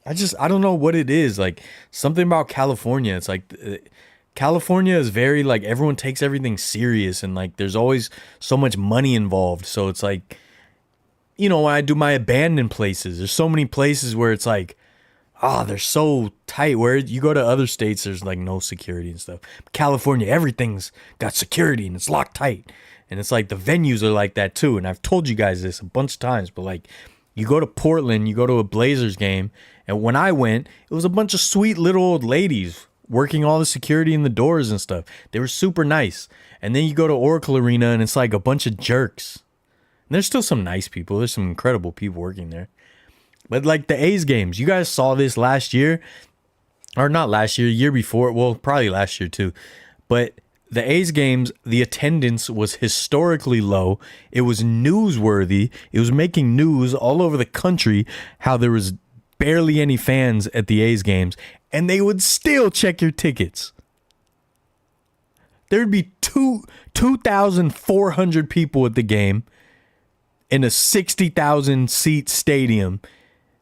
I don't know what it is. Like, something about California. It's like, California is very, like, everyone takes everything serious, and, like, there's always so much money involved. So it's like, you know, when I do my abandoned places, there's so many places where it's like, they're so tight. Where you go to other states, there's, like, no security and stuff. California, everything's got security, and it's locked tight. And it's like, the venues are like that, too. And I've told you guys this a bunch of times, but, like, you go to Portland, you go to a Blazers game, and when I went, it was a bunch of sweet little old ladies working all the security in the doors and stuff. They were super nice. And then you go to Oracle Arena, and it's like a bunch of jerks. And there's still some nice people. There's some incredible people working there. But like the A's games, you guys saw this last year. Or not last year, year before. Well, probably last year too. But the A's games, the attendance was historically low. It was newsworthy. It was making news all over the country how there was barely any fans at the A's games, and they would still check your tickets. There'd be 2,400 people at the game in a 60,000 seat stadium,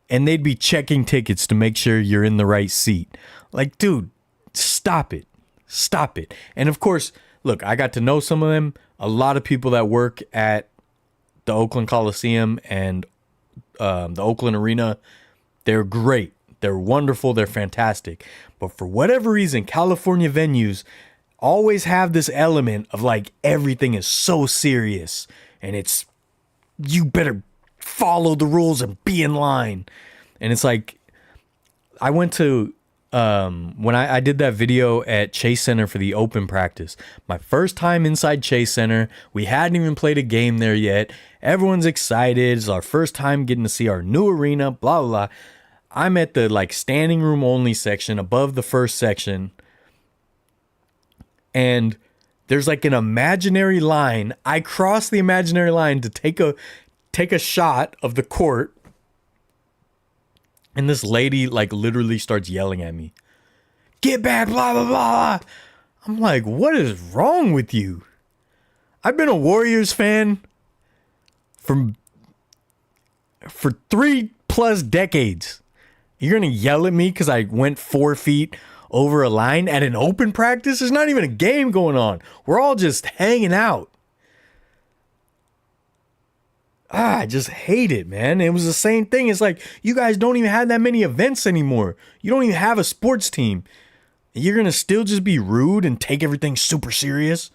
and they'd be checking tickets to make sure you're in the right seat. Like, dude, stop it. Stop it. And of course, look, I got to know some of them. A lot of people that work at the Oakland Coliseum and the Oakland Arena, they're great. They're wonderful. They're fantastic. But for whatever reason, California venues always have this element of like everything is so serious and it's, you better follow the rules and be in line. And it's like, I went to, when I did that video at Chase Center for the open practice, my first time inside Chase Center, we hadn't even played a game there yet. Everyone's excited. It's our first time getting to see our new arena, blah, blah, blah. I'm at the like standing room only section above the first section. And there's like an imaginary line. I cross the imaginary line to take a shot of the court. And this lady like literally starts yelling at me. Get back, blah, blah, blah. I'm like, what is wrong with you? I've been a Warriors fan for 3+ decades. You're going to yell at me because I went 4 feet over a line at an open practice? There's not even a game going on. We're all just hanging out. I just hate it, man. It was the same thing. It's like, you guys don't even have that many events anymore. You don't even have a sports team. You're going to still just be rude and take everything super serious.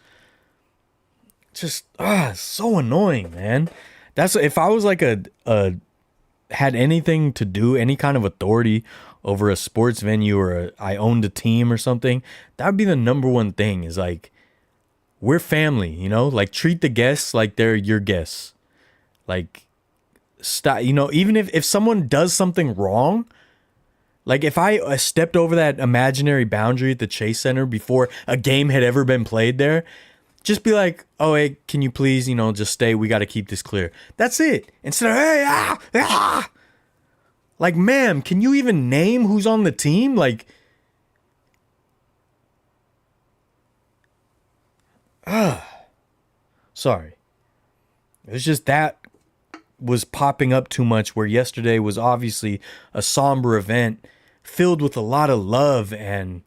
Just, so annoying, man. That's, if I was like had anything to do, any kind of authority over a sports venue or I owned a team or something, that would be the number one thing is like, we're family, you know, like treat the guests like they're your guests. Like, stop, you know, even if someone does something wrong, like if I stepped over that imaginary boundary at the Chase Center before a game had ever been played there, just be like, oh, hey, can you please, you know, just stay. We got to keep this clear. That's it. Instead of, hey, like, ma'am, can you even name who's on the team? Like, sorry. It's just that was popping up too much, where yesterday was obviously a somber event filled with a lot of love and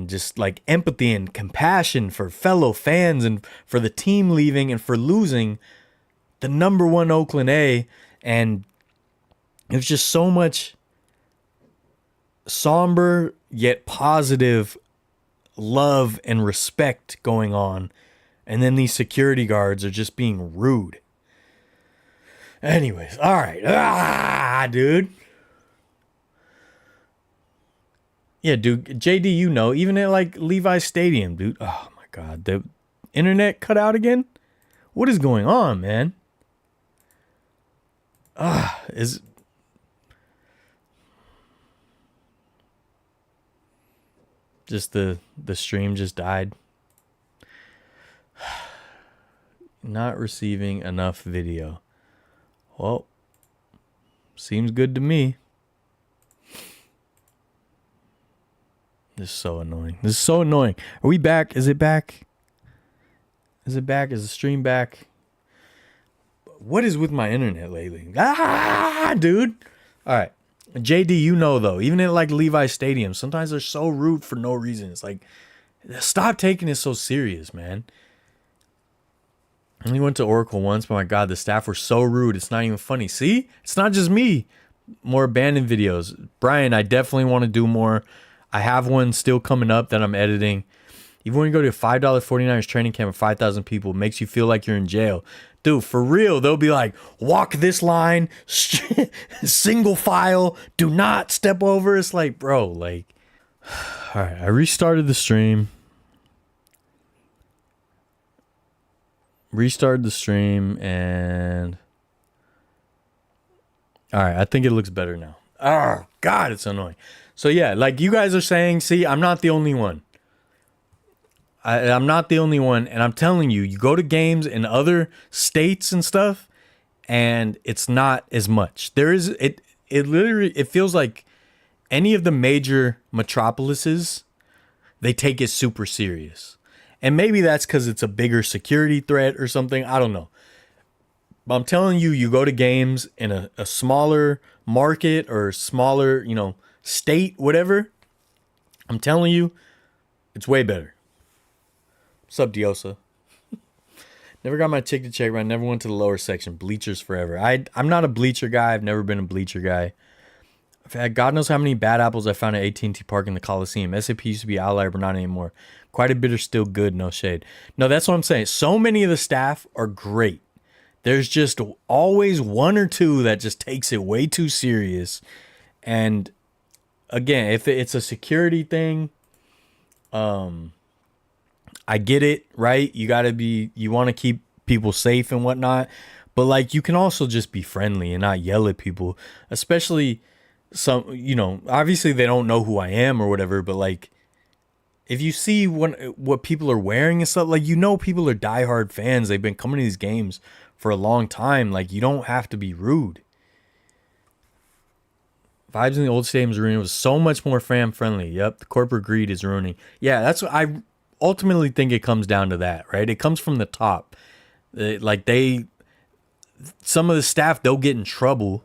just like empathy and compassion for fellow fans and for the team leaving and for losing the number one Oakland A. And it was just so much somber yet positive love and respect going on. And then these security guards are just being rude. Anyways, all right. Dude. Yeah, dude. JD, you know, even at like Levi's Stadium, dude. Oh my God. The internet cut out again? What is going on, man? Is just the stream just died. Not receiving enough video. Well, seems good to me. This is so annoying. This is so annoying. Are we back? Is it back? Is it back? Is the stream back? What is with my internet lately? Dude. All right. JD, you know, though, even at like Levi's Stadium, sometimes they're so rude for no reason. It's like, stop taking it so serious, man. I only went to Oracle once, but my God, the staff were so rude. It's not even funny. See? It's not just me. More abandoned videos. Brian, I definitely want to do more. I have one still coming up that I'm editing. Even when you go to a $5 49ers training camp with 5,000 people, it makes you feel like you're in jail. Dude, for real, they'll be like, walk this line, single file, do not step over. It's like, bro, like, all right, I restarted the stream. And all right, I think it looks better now. Oh God, it's annoying. So yeah, like you guys are saying, see, I'm not the only one. I'm not the only one, and I'm telling you, you go to games in other states and stuff, and it's not as much. It literally, it feels like any of the major metropolises, they take it super serious. And maybe that's because it's a bigger security threat or something. I don't know. But I'm telling you, you go to games in a smaller market or smaller, state, whatever. I'm telling you, it's way better. What's up, Diosa? Never got my ticket checked, but I never went to the lower section. Bleachers forever. I'm not a bleacher guy. I've never been a bleacher guy. I've had God knows how many bad apples I found at AT&T Park in the Coliseum. SAP used to be an outlier, but not anymore. Quite a bit are still good, no shade. No, that's what I'm saying. So many of the staff are great. There's just always one or two that just takes it way too serious. And again, if it's a security thing, I get it, right? You want to keep people safe and whatnot. But like, you can also just be friendly and not yell at people, especially obviously they don't know who I am or whatever, but like, if you see what people are wearing and stuff, like, people are diehard fans. They've been coming to these games for a long time. Like, you don't have to be rude. Vibes in the old stadium's arena was so much more fan friendly. Yep, the corporate greed is ruining. Yeah, that's what I ultimately think it comes down to that, right? It comes from the top. Some of the staff, they'll get in trouble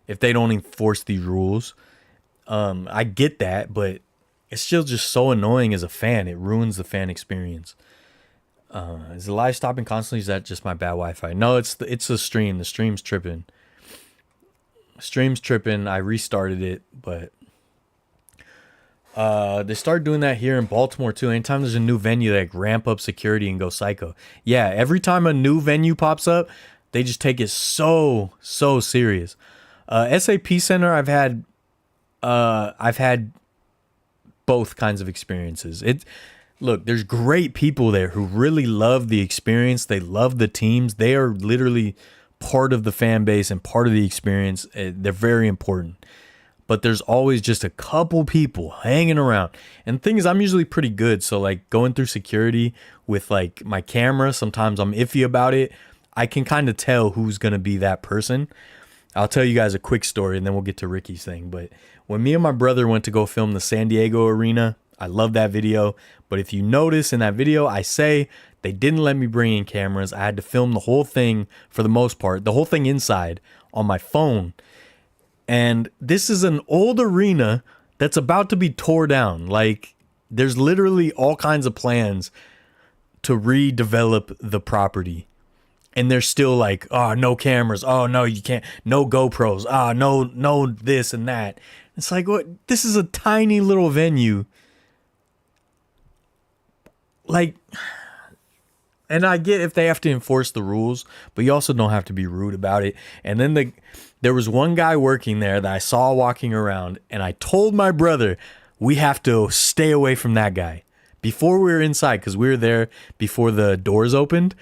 if they don't enforce these rules. I get that, but it's still just so annoying as a fan. It ruins the fan experience. Is the live stopping constantly? Is that just my bad Wi-Fi? No, it's the stream. The stream's tripping. I restarted it, but they started doing that here in Baltimore too. Anytime there's a new venue, they ramp up security and go psycho. Yeah, every time a new venue pops up, they just take it so serious. SAP Center, I've had both kinds of experiences. Look, there's great people there who really love the experience. They love the teams. They are literally part of the fan base and part of the experience. They're very important. But there's always just a couple people hanging around. And the thing is, I'm usually pretty good. So like going through security with like my camera, sometimes I'm iffy about it. I can kind of tell who's going to be that person. I'll tell you guys a quick story and then we'll get to Ricky's thing. But when me and my brother went to go film the San Diego arena, I love that video. But if you notice in that video, I say They didn't let me bring in cameras. I had to film the whole thing for the most part, the whole thing inside on my phone. And this is an old arena that's about to be tore down. Like, there's literally all kinds of plans to redevelop the property. And they're still like, oh, no cameras. Oh, no, you can't. No GoPros. Oh, no this and that. It's like, what? This is a tiny little venue. Like, and I get if they have to enforce the rules, but you also don't have to be rude about it. And then there was one guy working there that I saw walking around, and I told my brother, we have to stay away from that guy before we were inside, because we were there before the doors opened,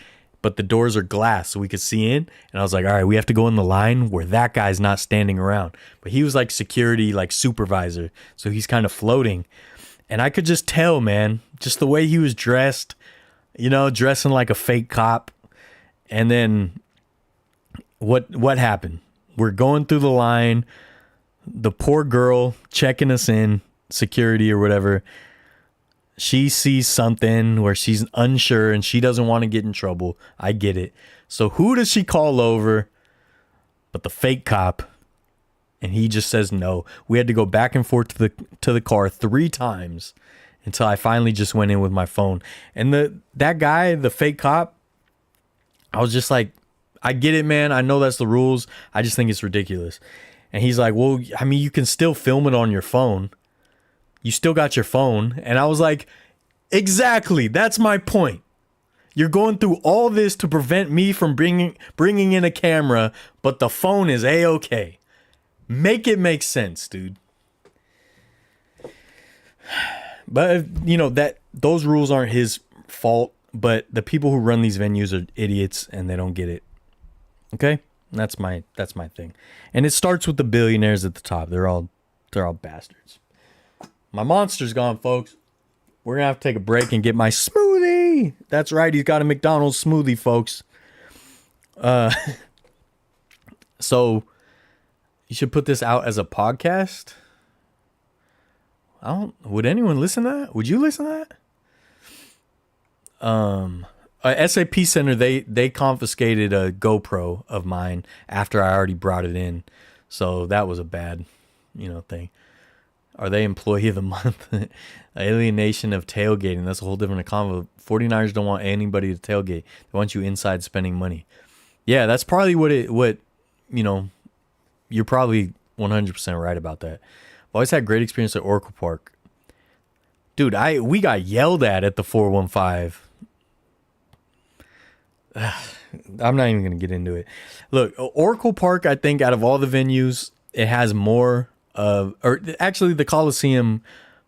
but the doors are glass so we could see in. And I was like, all right, we have to go in the line where that guy's not standing around. But he was like security, like supervisor, so he's kind of floating. And I could just tell, man, just the way he was dressed, you know, dressing like a fake cop. And then what happened? We're going through the line. The poor girl checking us in, security or whatever, she sees something where she's unsure and she doesn't want to get in trouble. I get it. So who does she call over but the fake cop? And he just says no. We had to go back and forth to the car 3 times until I finally just went in with my phone. And that guy, the fake cop, I was just like, I get it, man. I know that's the rules. I just think it's ridiculous. And he's like, well, I mean, you can still film it on your phone. You still got your phone. And I was like, exactly. That's my point. You're going through all this to prevent me from bringing in a camera, but the phone is A-okay. Make it make sense, dude. But, you know, those rules aren't his fault, but the people who run these venues are idiots and they don't get it. Okay? That's my thing. And it starts with the billionaires at the top. They're all bastards. My monster's gone, folks. We're going to have to take a break and get my smoothie. That's right. He's got a McDonald's smoothie, folks. So you should put this out as a podcast. Would anyone listen to that? Would you listen to that? SAP Center, they confiscated a GoPro of mine after I already brought it in. So that was a bad, thing. Are they employee of the month? Alienation of tailgating. That's a whole different convo. 49ers don't want anybody to tailgate. They want you inside spending money. Yeah, that's probably what you're probably 100% right about that. I've always had great experience at Oracle Park. Dude, we got yelled at the 415. I'm not even going to get into it. Look, Oracle Park, I think out of all the venues, it has more or actually the Coliseum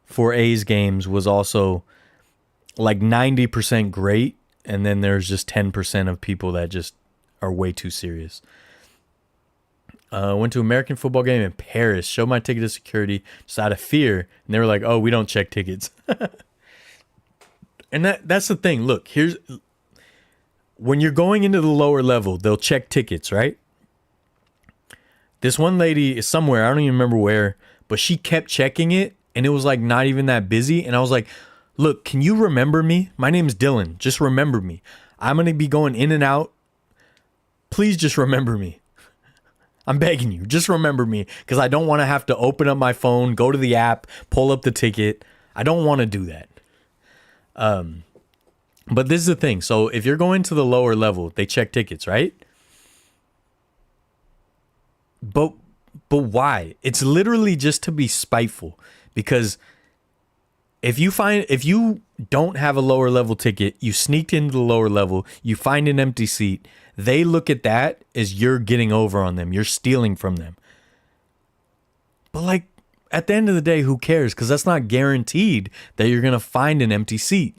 for A's games was also like 90% great. And then there's just 10% of people that just are way too serious. Went to an American football game in Paris, showed my ticket to security just out of fear. And they were like, oh, we don't check tickets. And that's the thing. Look, when you're going into the lower level, they'll check tickets, right? This one lady is somewhere, I don't even remember where, but she kept checking it and it was like not even that busy. And I was like, look, can you remember me? My name's Dylan. Just remember me. I'm going to be going in and out. Please just remember me. I'm begging you. Just remember me because I don't want to have to open up my phone, go to the app, pull up the ticket. I don't want to do that. But this is the thing. So if you're going to the lower level, they check tickets, right? But why? It's literally just to be spiteful. Because if you don't have a lower level ticket, you sneaked into the lower level, you find an empty seat, they look at that as you're getting over on them. You're stealing from them. But like at the end of the day, who cares? Because that's not guaranteed that you're going to find an empty seat.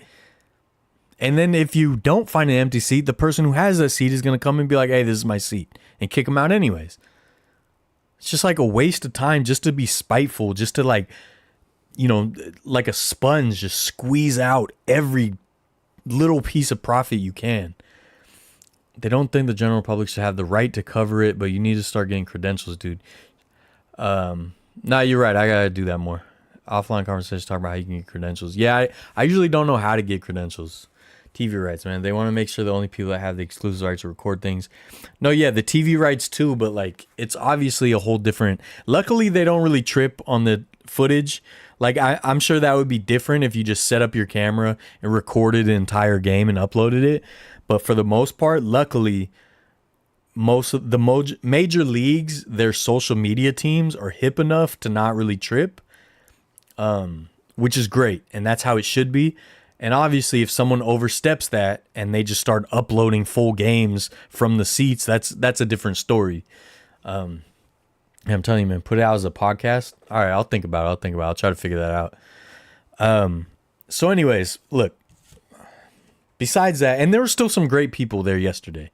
And then if you don't find an empty seat, the person who has that seat is going to come and be like, hey, this is my seat, and kick them out anyways. It's just like a waste of time just to be spiteful, just to like a sponge, just squeeze out every little piece of profit you can. They don't think the general public should have the right to cover it, but you need to start getting credentials, dude. Nah, you're right. I got to do that more. Offline conversations talk about how you can get credentials. Yeah, I usually don't know how to get credentials. TV rights, man. They want to make sure the only people that have the exclusive rights to record things. No, yeah, the TV rights too, but like it's obviously a whole different. Luckily, they don't really trip on the footage. Like I'm sure that would be different if you just set up your camera and recorded an entire game and uploaded it. But for the most part, luckily, most of the major leagues, their social media teams are hip enough to not really trip, which is great, and that's how it should be. And obviously, if someone oversteps that and they just start uploading full games from the seats, that's a different story. I'm telling you, man, put it out as a podcast. All right, I'll think about it. I'll try to figure that out. So anyways, look, besides that, and there were still some great people there yesterday.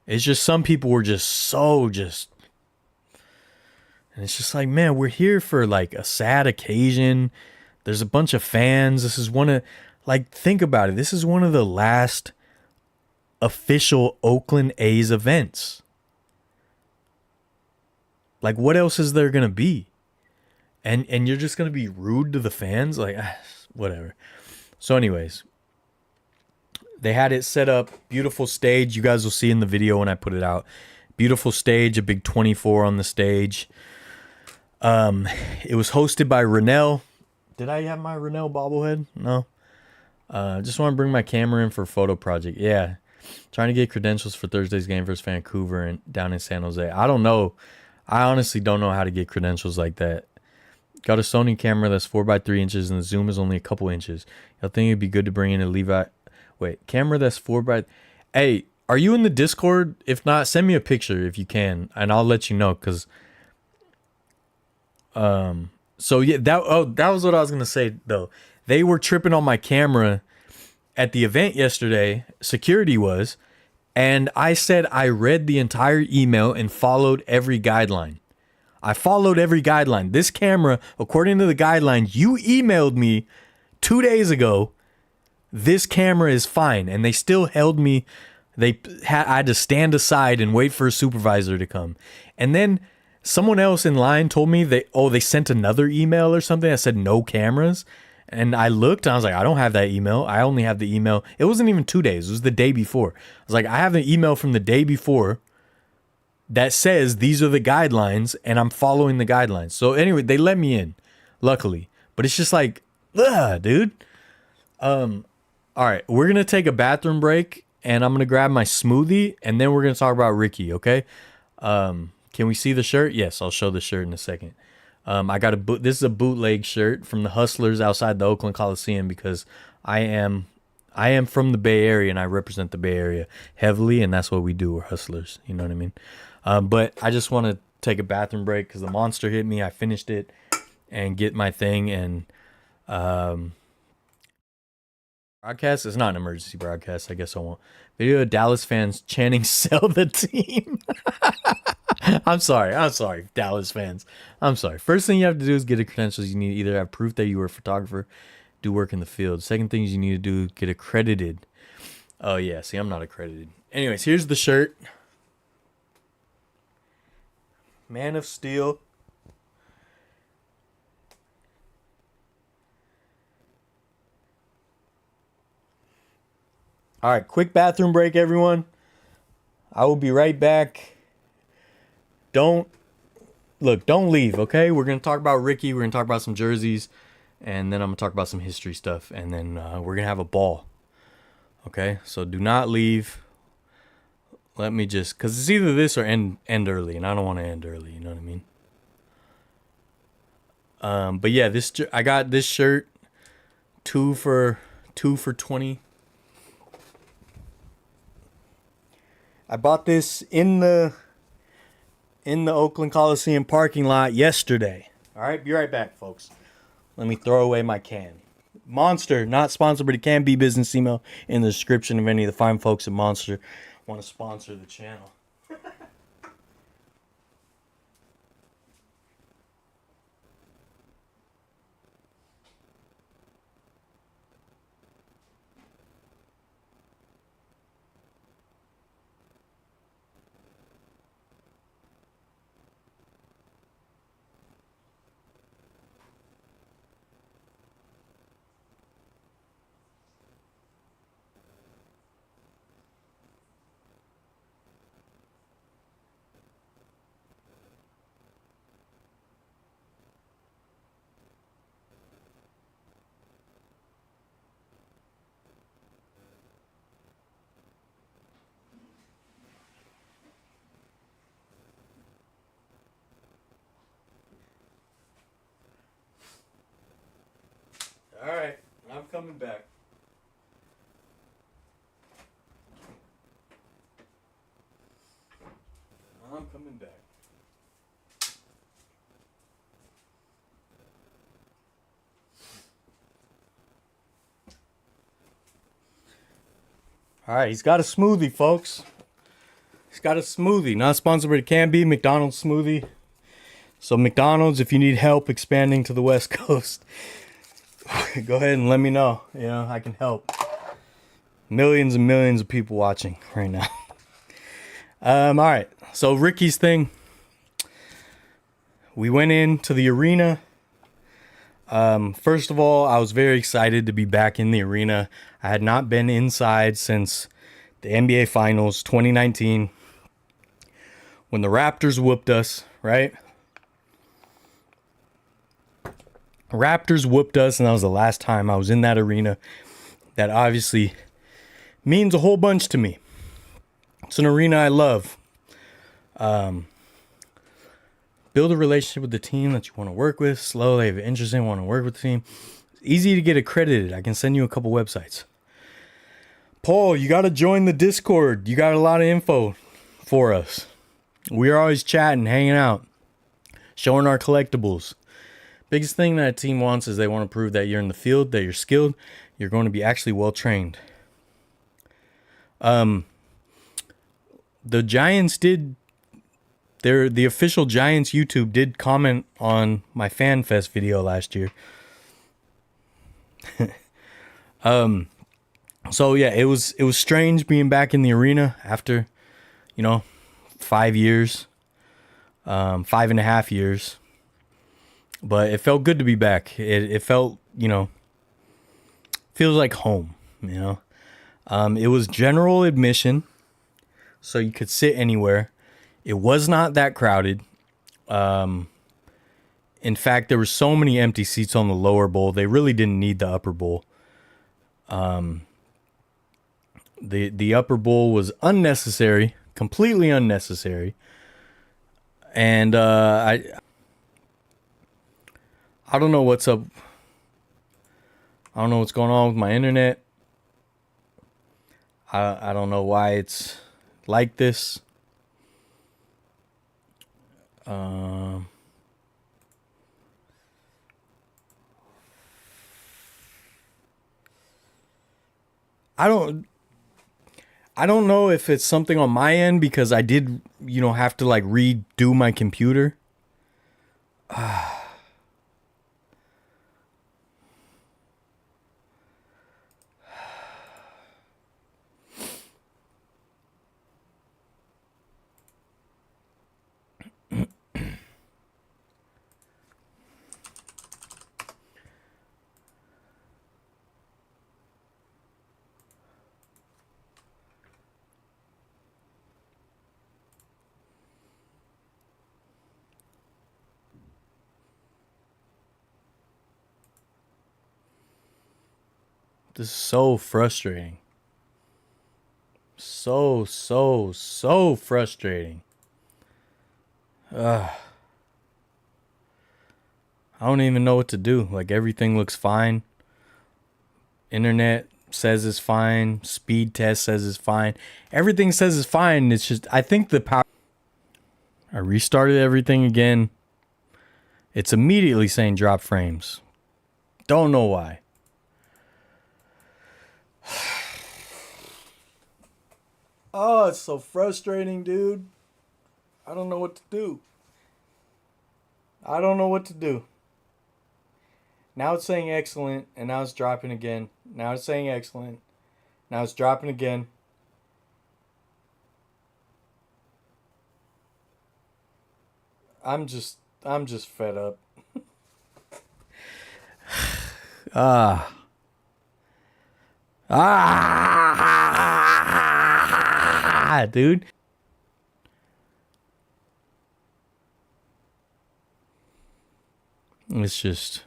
It's just some people were just and it's just like, man, we're here for like a sad occasion. There's a bunch of fans. This is think about it. This is one of the last official Oakland A's events. Like, what else is there going to be? And you're just going to be rude to the fans? Like, whatever. So anyways, they had it set up. Beautiful stage. You guys will see in the video when I put it out. Beautiful stage. A big 24 on the stage. It was hosted by Rennell. Did I have my Rennell bobblehead? No. Just want to bring my camera in for a photo project. Yeah. Trying to get credentials for Thursday's game versus Vancouver and down in San Jose. I don't know. I honestly don't know how to get credentials like that. Got a Sony camera that's 4x3 inches and the zoom is only a couple inches. I think it'd be good to bring in a Levi. Wait, camera that's 4x. Hey, are you in the Discord? If not, send me a picture if you can, and I'll let you know. Cause, so yeah, that was what I was gonna say though. They were tripping on my camera at the event yesterday. Security was, and I said I read the entire email and followed every guideline. I followed every guideline. This camera, according to the guidelines you emailed me 2 days ago, this camera is fine. And they still held me. I had to stand aside and wait for a supervisor to come. And then someone else in line told me they sent another email or something that said no cameras. And I looked and I was like, I don't have that email. I only have the email. It wasn't even 2 days. It was the day before. I was like, I have an email from the day before that says these are the guidelines and I'm following the guidelines. So anyway, they let me in, luckily. But it's just like, ugh, dude. All right, we're going to take a bathroom break and I'm going to grab my smoothie and then we're going to talk about Rickey, okay? Can we see the shirt? Yes, I'll show the shirt in a second. I got this is a bootleg shirt from the Hustlers outside the Oakland Coliseum because I am from the Bay Area and I represent the Bay Area heavily, and that's what we do. We're hustlers, you know what I mean? But I just want to take a bathroom break because the monster hit me. I finished it and get my thing. And broadcast is not an emergency broadcast. I guess I won't. Video of Dallas fans chanting "Sell the team." I'm sorry, Dallas fans. I'm sorry. First thing you have to do is get a credentials. You need to either have proof that you were a photographer, do work in the field. Second thing is you need to do, get accredited. Oh yeah, see, I'm not accredited. Anyways, here's the shirt. Man of Steel. All right, quick bathroom break, everyone. I will be right back. Don't leave, okay? We're going to talk about Rickey. We're going to talk about some jerseys. And then I'm going to talk about some history stuff. And then we're going to have a ball. Okay? So do not leave. Let me just... Because it's either this or end early. And I don't want to end early. You know what I mean? But yeah, I got this shirt. 2 for $20. I bought this in the Oakland Coliseum parking lot yesterday. All right, be right back, folks. Let me throw away my can. Monster, not sponsored, but it can be. Business email in the description if any of the fine folks at Monster want to sponsor the channel. All right, I'm coming back. I'm coming back. All right, he's got a smoothie, folks. He's got a smoothie. Not sponsored, but it can be. McDonald's smoothie. So McDonald's, if you need help expanding to the West Coast, go ahead and let me know. You know, I can help. Millions and millions of people watching right now. All right. So Rickey's thing. We went into the arena. First of all, I was very excited to be back in the arena. I had not been inside since the NBA Finals 2019 when the Raptors whooped us, right? Raptors whooped us, and that was the last time I was in that arena. That obviously means a whole bunch to me. It's an arena I love. Build a relationship with the team that you want to work with. Slowly, if you're interested, want to work with the team. It's easy to get accredited. I can send you a couple websites. Paul, you got to join the Discord. You got a lot of info for us. We're always chatting, hanging out, showing our collectibles. Biggest thing that a team wants is they want to prove that you're in the field, that you're skilled, you're going to be actually well trained. The Giants did, the official Giants YouTube did comment on my FanFest video last year. So yeah, it was strange being back in the arena after, 5 years, 5.5 years. But it felt good to be back. It felt, feels like home, It was general admission, so you could sit anywhere. It was not that crowded. In fact, there were so many empty seats on the lower bowl. They really didn't need the upper bowl. The upper bowl was unnecessary, completely unnecessary. And I don't know what's up. I don't know what's going on with my internet. I don't know why it's like this. I don't know if it's something on my end because I did, have to like redo my computer. This is so frustrating. So frustrating. I don't even know what to do. Like, everything looks fine. Internet says it's fine. Speed test says it's fine. Everything says it's fine. It's just, I think the power... I restarted everything again. It's immediately saying drop frames. Don't know why. Oh, it's so frustrating, dude. I don't know what to do. Now it's saying excellent, and now it's dropping again. Now it's saying excellent. Now it's dropping again. I'm just fed up. Dude. It's just...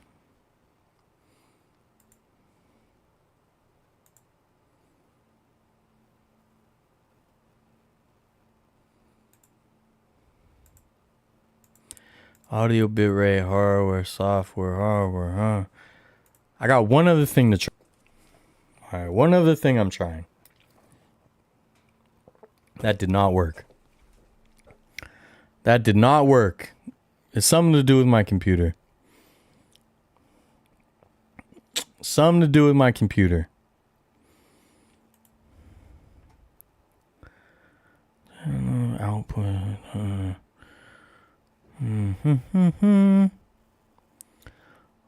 Audio bitrate, hardware, software, huh? I got one other thing to try. All right, one other thing I'm trying. That did not work. That did not work. It's something to do with my computer. Something to do with my computer. Output.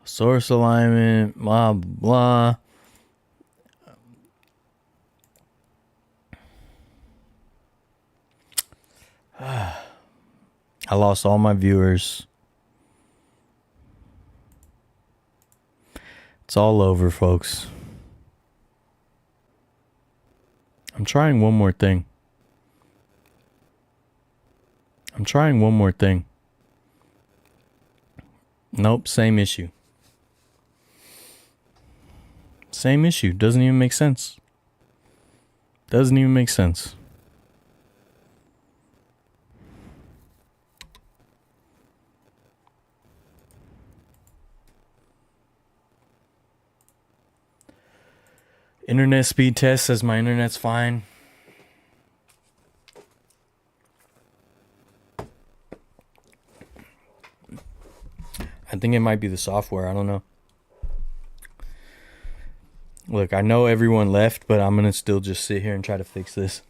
Source alignment. Blah, blah. I lost all my viewers. It's all over, folks. I'm trying one more thing. Nope, same issue. Same issue. Doesn't even make sense. Internet speed test says my internet's fine. I think it might be the software. I don't know. Look, I know everyone left, but I'm going to still just sit here and try to fix this.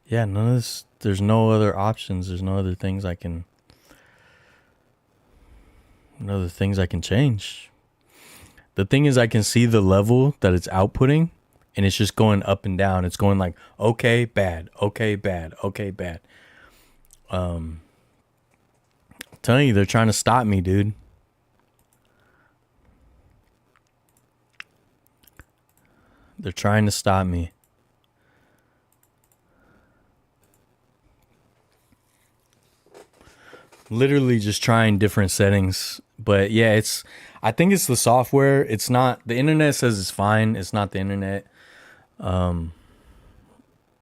Yeah, none of this. There's no other options. There's no other things I can. No other things I can change. The thing is, I can see the level that it's outputting, and it's just going up and down. It's going like, okay, bad, okay, bad, okay, bad. I'm telling you, they're trying to stop me, dude. They're trying to stop me. Literally just trying different settings. But yeah, I think it's the software. It's not, the internet says it's fine. It's not the internet. I'm